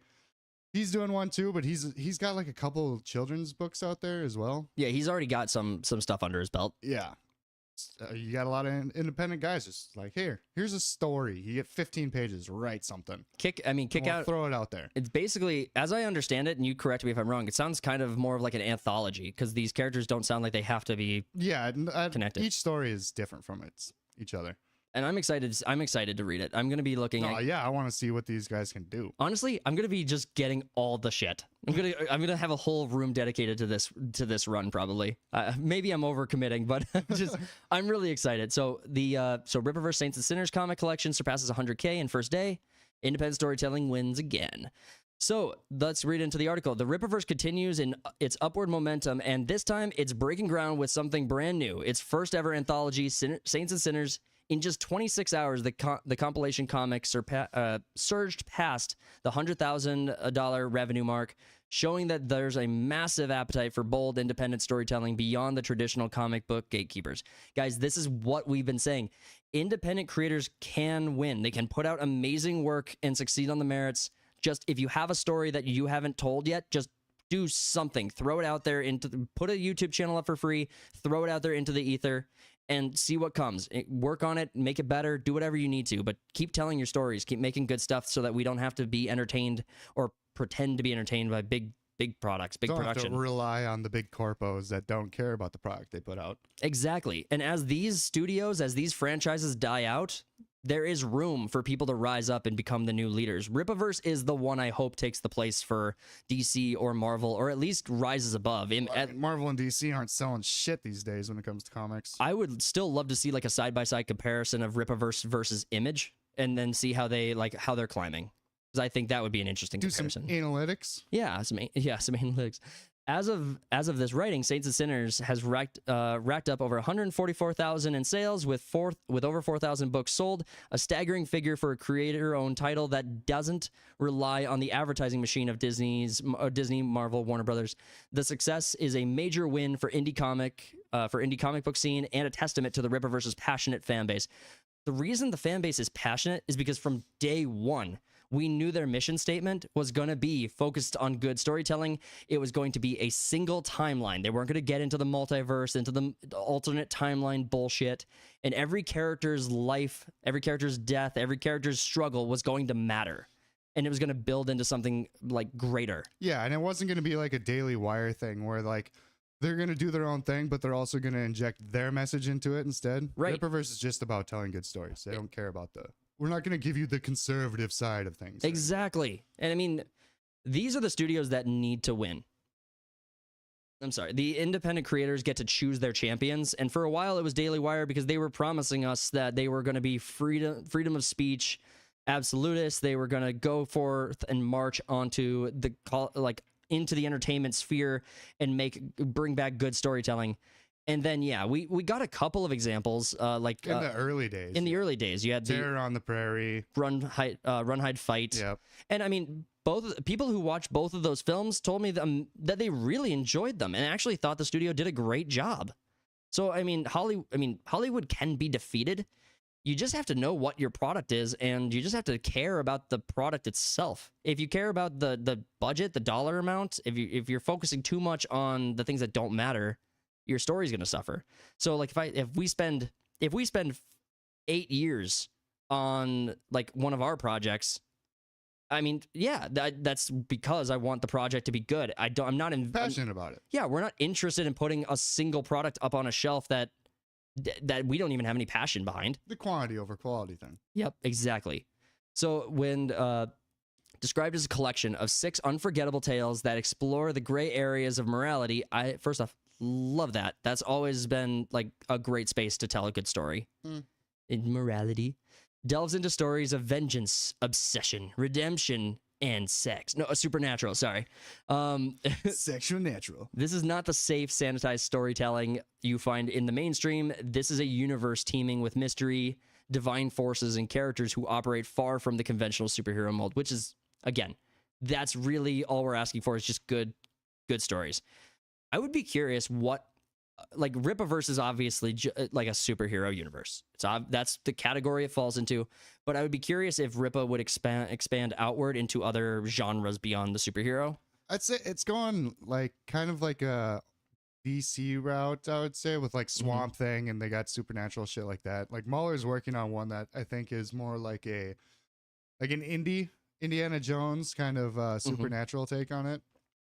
he's doing one too, but he's got like a couple children's books out there as well. Yeah, he's already got some stuff under his belt. Yeah. You got a lot of independent guys just like, here's a story. You get 15 pages, write something. Kick out. Throw it out there. It's basically, as I understand it, and you correct me if I'm wrong, it sounds kind of more of like an anthology because these characters don't sound like they have to be connected. Each story is different from each other. And I'm excited to read it. I'm going to be looking at... yeah, I want to see what these guys can do. Honestly, I'm going to be just getting all the shit. I'm going to have a whole room dedicated to this run probably. Maybe I'm overcommitting, but I'm really excited. So Rippaverse Saints and Sinners comic collection surpasses 100K in first day. Independent storytelling wins again. So let's read into the article. The Rippaverse continues in its upward momentum, and this time it's breaking ground with something brand new. Its first ever anthology, Saints and Sinners. In just 26 hours, the compilation comic surged past the $100,000 revenue mark, showing that there's a massive appetite for bold, independent storytelling beyond the traditional comic book gatekeepers. Guys, this is what we've been saying. Independent creators can win. They can put out amazing work and succeed on the merits. Just if you have a story that you haven't told yet, just do something. Throw it out there, put a YouTube channel up for free, throw it out there into the ether, and see what comes. Work on it, make it better, do whatever you need to, but keep telling your stories, keep making good stuff so that we don't have to be entertained or pretend to be entertained by big products, big production. Don't have to rely on the big corpos that don't care about the product they put out. Exactly. And as these franchises die out, there is room for people to rise up and become the new leaders. Rippaverse is the one I hope takes the place for DC or Marvel, or at least rises above. Marvel and DC aren't selling shit these days when it comes to comics. I would still love to see like a side-by-side comparison of Rippaverse versus Image, and then see how they're climbing. Because I think that would be an interesting comparison. Some analytics. Yeah, some analytics. As of this writing, Saints and Sinners has racked up over 144,000 in sales with over 4,000 books sold, a staggering figure for a creator-owned title that doesn't rely on the advertising machine of Disney, Marvel, Warner Brothers. The success is a major win for indie comic book scene and a testament to the Rippaverse's passionate fan base. The reason the fan base is passionate is because from day one, we knew their mission statement was going to be focused on good storytelling. It was going to be a single timeline. They weren't going to get into the multiverse, into the alternate timeline bullshit. And every character's life, every character's death, every character's struggle was going to matter. And it was going to build into something like greater. Yeah, and it wasn't going to be like a Daily Wire thing where like they're going to do their own thing, but they're also going to inject their message into it instead. Right. Rippaverse is just about telling good stories. They don't care about we're not going to give you the conservative side of things. Exactly. And I mean, these are the studios that need to win. I'm sorry. The independent creators get to choose their champions. And for a while, it was Daily Wire because they were promising us that they were going to be freedom of speech, absolutists. They were going to go forth and march onto into the entertainment sphere and bring back good storytelling. And then, yeah, we got a couple of examples, like in the early days. In the early days, you had Terror on the Prairie, Run, Hide, Fight. Yep. And I mean, people who watched both of those films told me that they really enjoyed them and actually thought the studio did a great job. So I mean, Hollywood can be defeated. You just have to know what your product is, and you just have to care about the product itself. If you care about the budget, the dollar amount, if you're focusing too much on the things that don't matter, your story's going to suffer. So like if we spend 8 years on like one of our projects, I mean, yeah, that's because I want the project to be good. I'm not passionate about it. Yeah, we're not interested in putting a single product up on a shelf that we don't even have any passion behind. The quantity over quality thing. Yep, exactly. So when described as a collection of 6 unforgettable tales that explore the gray areas of morality, I first off love that. That's always been like a great space to tell a good story. In morality, delves into stories of vengeance, obsession, redemption, and sex. No, supernatural, sorry. Sexual natural. This is not the safe, sanitized storytelling you find in the mainstream. This is a universe teeming with mystery, divine forces, and characters who operate far from the conventional superhero mold, which is, again, that's really all we're asking for is just good stories. I would be curious what, like, Rippaverse is obviously like a superhero universe. That's the category it falls into. But I would be curious if Rippa would expand outward into other genres beyond the superhero. I'd say it's going like kind of like a DC route, I would say, with like Swamp Thing, and they got supernatural shit like that. Like Mahler's working on one that I think is more like an Indiana Jones kind of supernatural take on it.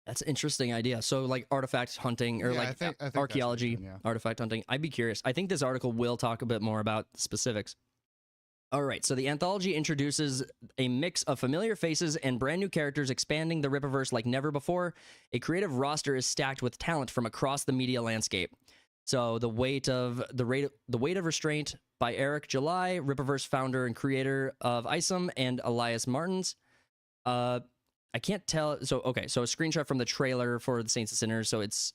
That's an interesting idea. So like artifact hunting or I think archaeology, artifact hunting. I'd be curious. I think this article will talk a bit more about the specifics. All right, so the anthology introduces a mix of familiar faces and brand new characters, expanding the Rippaverse like never before. A creative roster is stacked with talent from across the media landscape. So the weight of restraint by Eric July, Rippaverse founder and creator of Isom, and Elias Martins. I can't tell. So, okay. So a screenshot from the trailer for the Saints and Sinners. So it's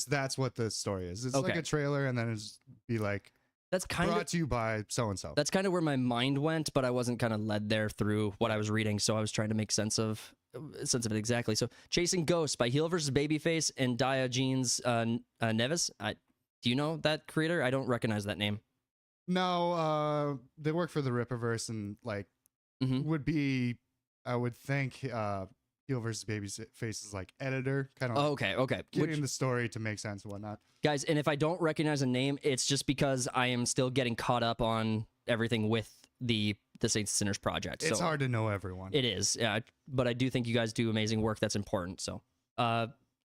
that's what the story is. It's like a trailer, and then it's be like, that's kind brought to you by so-and-so. That's kind of where my mind went, but I wasn't kind of led there through what I was reading. So I was trying to make sense of it exactly. So Chasing Ghosts by Heel vs. Babyface and Diogenes Neves. Do you know that creator? I don't recognize that name. No, they work for the Rippaverse and like would be, I would think, Heel vs. Babyface is like editor, kind of. Okay. Getting the story to make sense and whatnot. Guys, and if I don't recognize a name, it's just because I am still getting caught up on everything with the Saints and Sinners project. It's hard to know everyone. It is, yeah. But I do think you guys do amazing work that's important. So,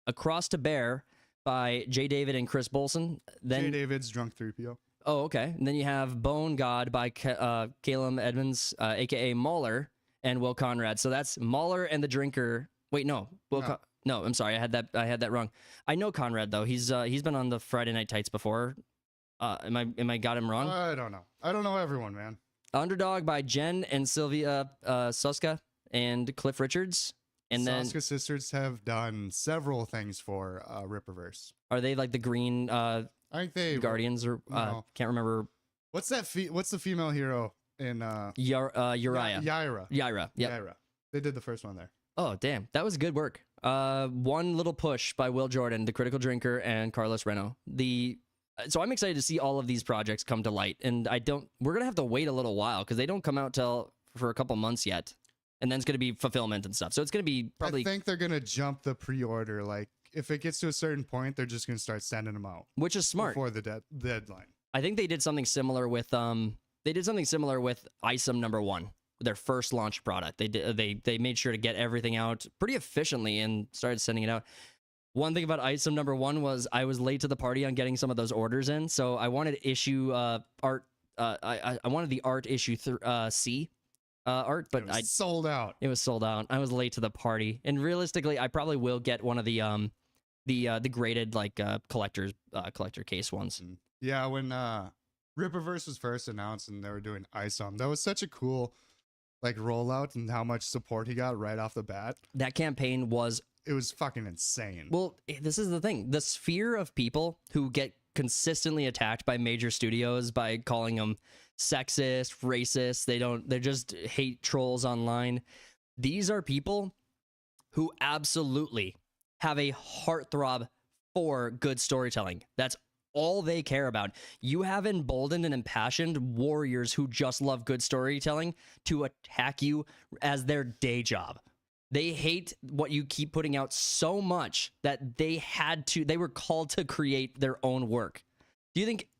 Across to Bear by J. David and Chris Bolson. Then J. David's Drunk 3PO. Oh, okay. And then you have Bone God by Caleb Edmonds, a.k.a. Mahler, and Will Conrad. So that's Mahler and the Drinker. Wait, no. No, I'm sorry. I had that wrong. I know Conrad though. He's been on the Friday Night Tights before. Am I got him wrong? I don't know. I don't know everyone, man. Underdog by Jen and Sylvia Suska and Cliff Richards. And then Saska Sisters have done several things for Rippaverse. are they like the green I think they Guardians or no. can't remember. What's that? What's the female hero in Uriah. Yaira. Yaira. Yep. Yaira. They did the first one there. Oh, damn. That was good work. One little push by Will Jordan, The Critical Drinker, and Carlos Reno. So I'm excited to see all of these projects come to light. And we're going to have to wait a little while because they don't come out for a couple months yet. And then it's going to be fulfillment and stuff. So it's going to be probably... I think they're going to jump the pre-order. Like, if it gets to a certain point, they're just going to start sending them out. Which is smart. Before the deadline. I think they did something similar with... They did something similar with ISOM #1. Their first launch product. They made sure to get everything out pretty efficiently and started sending it out. One thing about ISOM #1 was I was late to the party on getting some of those orders in, so I wanted issue art. I wanted the art issue C art, but it was sold out. It was sold out. I was late to the party, and realistically, I probably will get one of the graded like collector case ones. Yeah, when Rippaverse was first announced and they were doing ISOM, that was such a cool like rollout and how much support he got right off the bat. That campaign was... It was fucking insane. Well, this is the thing. The sphere of people who get consistently attacked by major studios by calling them sexist, racist, they just hate trolls online. These are people who absolutely have a heartthrob for good storytelling. That's all they care about. You have emboldened and impassioned warriors who just love good storytelling to attack you as their day job. They hate what you keep putting out so much that they were called to create their own work.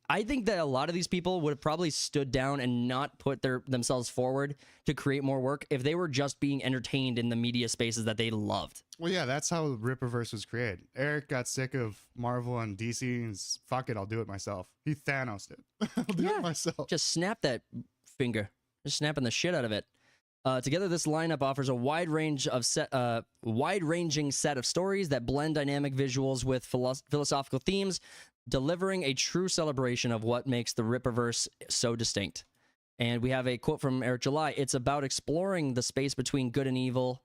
I think that a lot of these people would have probably stood down and not put themselves forward to create more work if they were just being entertained in the media spaces that they loved. Well, yeah, that's how Rippaverse was created. Eric got sick of Marvel and DC and fuck it, I'll do it myself. He Thanos'd it. I'll do it myself. Just snap that finger. Just snapping the shit out of it. Together, this lineup offers a wide-ranging set of stories that blend dynamic visuals with philosophical themes, delivering a true celebration of what makes the Rippaverse so distinct. And we have a quote from Eric July. It's about exploring the space between good and evil.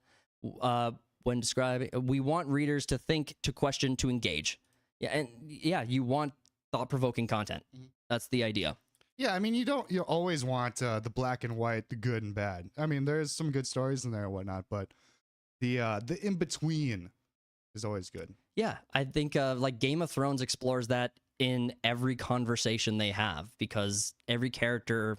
When describing, we want readers to think, to question, to engage. You want thought-provoking content. That's the idea. Yeah, I mean, you always want the black and white, the good and bad. I mean, there's some good stories in there and whatnot, but the in between is always good. Yeah, I think like Game of Thrones explores that in every conversation they have, because every character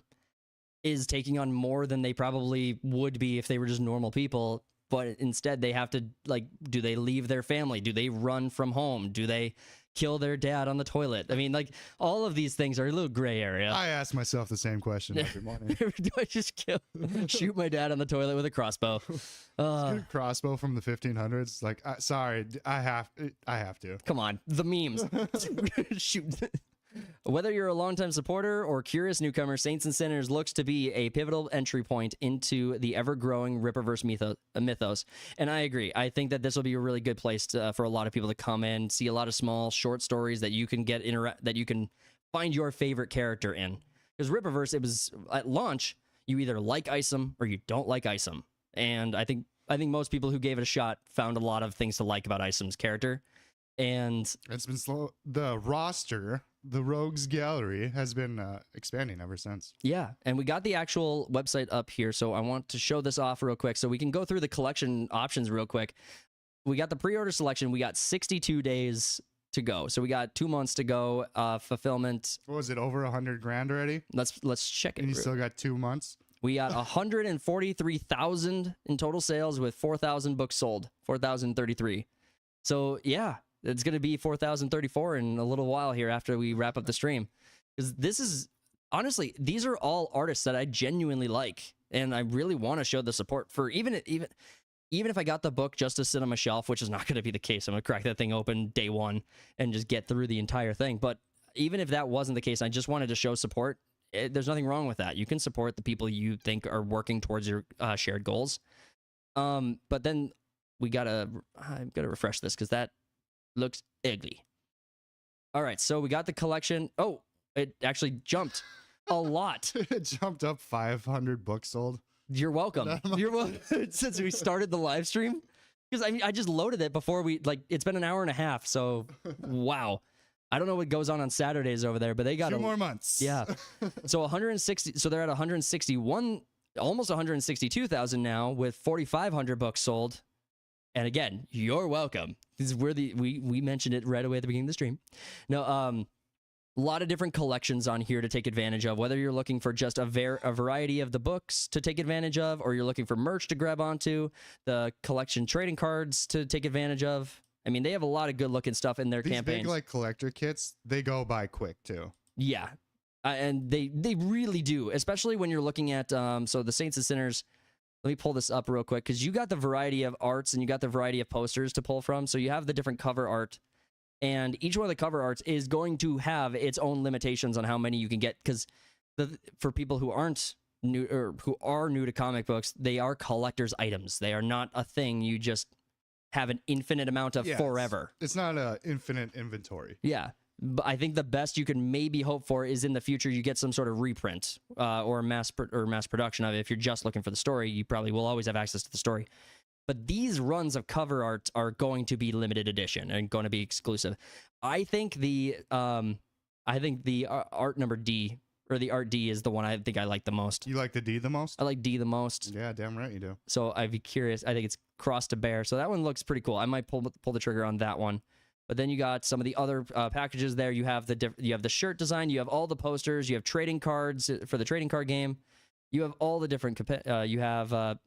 is taking on more than they probably would be if they were just normal people. But instead, they have to, like, do they leave their family? Do they run from home? Do they kill their dad on the toilet? I mean, like, all of these things are a little gray area. I ask myself the same question every morning. Do I just shoot my dad on the toilet with a crossbow? A crossbow from the 1500s? Like, sorry, I have to. Come on, the memes. Shoot. Whether you're a longtime supporter or curious newcomer, Saints and Sinners looks to be a pivotal entry point into the ever-growing Rippaverse mythos. And I agree. I think that this will be a really good place for a lot of people to come in, see a lot of small, short stories that you can that you can find your favorite character in. Because Rippaverse, it was at launch, you either like ISOM or you don't like ISOM. And I think most people who gave it a shot found a lot of things to like about ISOM's character. And it's been slow. The roster, the Rogues Gallery, has been expanding ever since. Yeah, and we got the actual website up here, so I want to show this off real quick so we can go through the collection options real quick. We got the pre-order selection. We got 62 days to go, so we got 2 months to go. Fulfillment. What was it, over 100 grand already? Let's check it. And you still got 2 months? We got 143,000 in total sales with 4,000 books sold, 4,033. So yeah. It's going to be 4,034 in a little while here after we wrap up the stream. Because this is, honestly, these are all artists that I genuinely like. And I really want to show the support for, even if I got the book just to sit on my shelf, which is not going to be the case. I'm going to crack that thing open day one and just get through the entire thing. But even if that wasn't the case, I just wanted to show support. There's nothing wrong with that. You can support the people you think are working towards your shared goals. But then I've got to refresh this because that looks ugly. All right, so we got the collection. Oh, it actually jumped a lot. It jumped up 500 books sold. You're welcome. You're welcome. Since we started the live stream, Because I just loaded it before it's been an hour and a half. So, wow. I don't know what goes on Saturdays over there, but they got 2 more months. Yeah. So 160. So they're at 161, almost 162,000 now with 4,500 books sold. And again, you're welcome. This is where we mentioned it right away at the beginning of the stream. No, a lot of different collections on here to take advantage of, whether you're looking for just a variety of the books to take advantage of, or you're looking for merch to grab onto, the collection trading cards to take advantage of. I mean, they have a lot of good looking stuff in their campaigns. These big like collector kits, they go by quick too. Yeah. And they really do, especially when you're looking at, so the Saints and Sinners. Let me pull this up real quick, because you got the variety of arts and you got the variety of posters to pull from. So you have the different cover art. And each one of the cover arts is going to have its own limitations on how many you can get, because for people who aren't new or who are new to comic books, they are collector's items. They are not a thing you just have an infinite amount of forever. It's not an infinite inventory. Yeah. But I think the best you can maybe hope for is in the future you get some sort of reprint or mass production of it. If you're just looking for the story, you probably will always have access to the story. But these runs of cover art are going to be limited edition and going to be exclusive. I think the art number D, or the art D, is the one I think I like the most. You like the D the most? I like D the most. Yeah, damn right you do. So I'd be curious. I think it's Cross to Bear. So that one looks pretty cool. I might pull the trigger on that one. But then you got some of the other packages there. You have the shirt design. You have all the posters. You have trading cards for the trading card game. You have all the different. You have a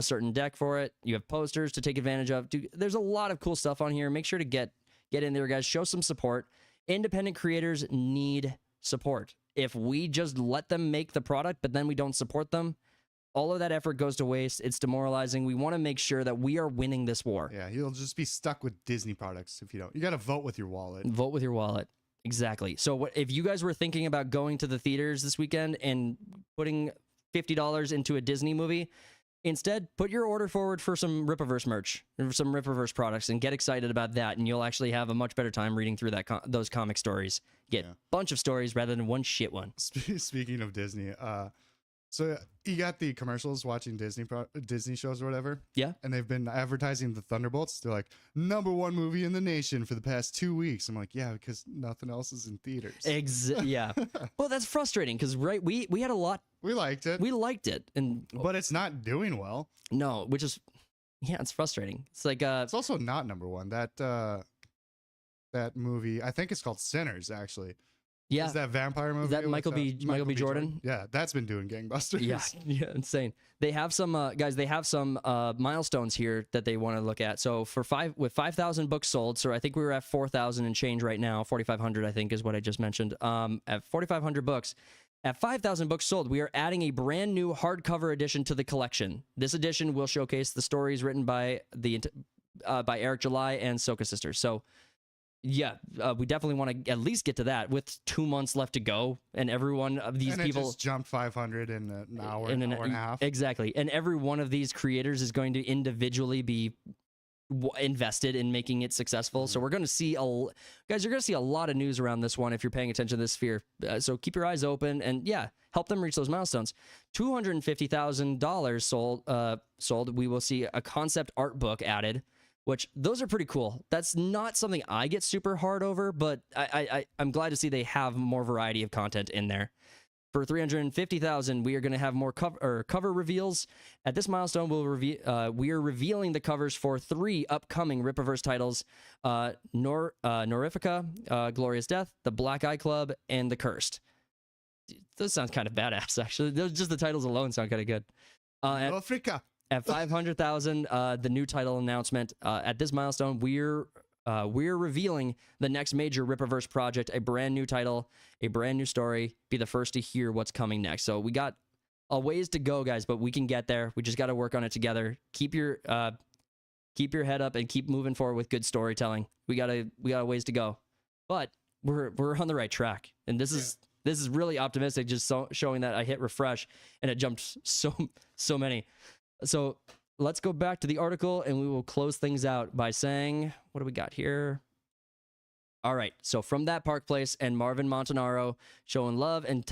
certain deck for it. You have posters to take advantage of. Dude, there's a lot of cool stuff on here. Make sure to get in there, guys. Show some support. Independent creators need support. If we just let them make the product, but then we don't support them, all of that effort goes to waste. It's demoralizing. We want to make sure that we are winning this war. Yeah, you'll just be stuck with Disney products if you don't. You got to vote with your wallet. Vote with your wallet. Exactly. So if you guys were thinking about going to the theaters this weekend and putting $50 into a Disney movie, instead, put your order forward for some Rippaverse merch, or some Rippaverse products, and get excited about that, and you'll actually have a much better time reading through those comic stories. Get a bunch of stories rather than one shit one. Speaking of Disney, so you got the commercials watching Disney shows or whatever? Yeah. And they've been advertising the Thunderbolts. They're like, #1 movie in the nation for the past 2 weeks. I'm like, yeah, because nothing else is in theaters. Yeah. Well, that's frustrating because, right, we had a lot. We liked it. We liked it. But it's not doing well. No, which is, yeah, it's frustrating. It's like, it's also not #1. That movie, I think it's called Sinners, actually. Yeah. Is that vampire movie? Is that Michael B. Jordan? Yeah, that's been doing gangbusters. Yeah, insane. They have some guys. They have some milestones here that they want to look at. So with 5,000 books sold, so I think we were at 4,000 and change right now. 4,500, I think, is what I just mentioned. At 4,500 books, at 5,000 books sold, we are adding a brand new hardcover edition to the collection. This edition will showcase the stories written by Eric July and Soka Sisters. So. Yeah, we definitely want to at least get to that with 2 months left to go, and every one of these people just jumped 500 in an hour, hour and a half. Exactly, and every one of these creators is going to individually be invested in making it successful. So we're going to see guys. You're going to see a lot of news around this one if you're paying attention to this sphere. So keep your eyes open and help them reach those milestones. $250,000 sold. We will see a concept art book added, which those are pretty cool. That's not something I get super hard over, but I'm glad to see they have more variety of content in there. For $350,000, we are going to have more cover reveals. At this milestone, we are revealing the covers for 3 upcoming Rippaverse titles: Norifica, Glorious Death, The Black Eye Club, and The Cursed. Those sounds kind of badass, actually. Just the titles alone sound kind of good. Africa. At 500,000, the new title announcement. At this milestone, we're revealing the next major Rippaverse project, a brand new title, a brand new story. Be the first to hear what's coming next. So we got a ways to go, guys, but we can get there. We just got to work on it together. Keep your head up and keep moving forward with good storytelling. We got a ways to go, but we're on the right track, and this is really optimistic. Just showing that I hit refresh and it jumped so many. So let's go back to the article and we will close things out by saying, what do we got here? All right. So from that Park Place and Marvin Montanaro showing love and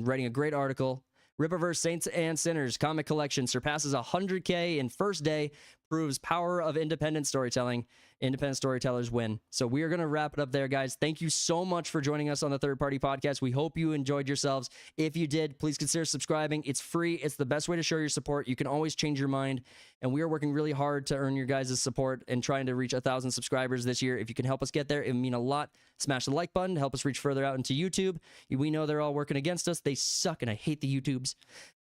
writing a great article. Rippaverse Saints and Sinners comic collection surpasses 100K in first day proves power of independent storytelling. Independent storytellers win. So we are going to wrap it up there, guys. Thank you so much for joining us on the Third Party Podcast. We hope you enjoyed yourselves. If you did, please consider subscribing. It's free. It's the best way to show your support. You can always change your mind. And we are working really hard to earn your guys' support and trying to reach 1,000 subscribers this year. If you can help us get there, it would mean a lot. Smash the like button to help us reach further out into YouTube. We know they're all working against us. They suck, and I hate the YouTubes.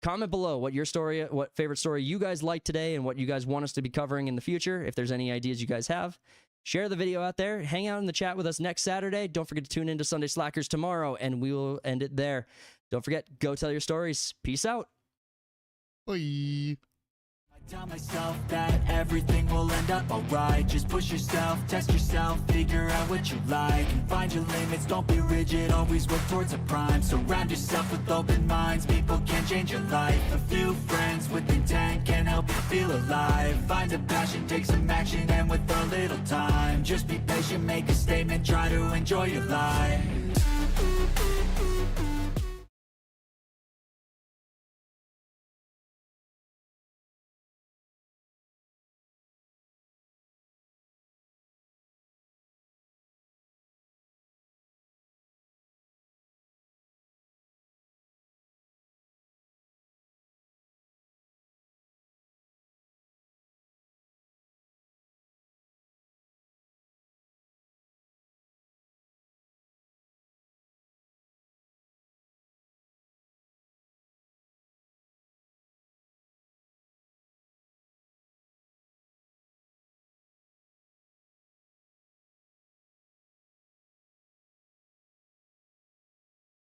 Comment below what your story, what favorite story you guys like today, and what you guys want us to be covering in the future. If there's any ideas you guys have, share the video out there. Hang out in the chat with us next Saturday. Don't forget to tune into Sunday Slackers tomorrow, and we will end it there. Don't forget, go tell your stories. Peace out. Bye. I tell myself that everything will end up alright. Just push yourself, test yourself, figure out what you like, and find your limits, don't be rigid, always work towards a prime. Surround yourself with open minds, people can change your life. A few friends with intent can help you feel alive. Find a passion, take some action, and with a little time, just be patient, make a statement, try to enjoy your life.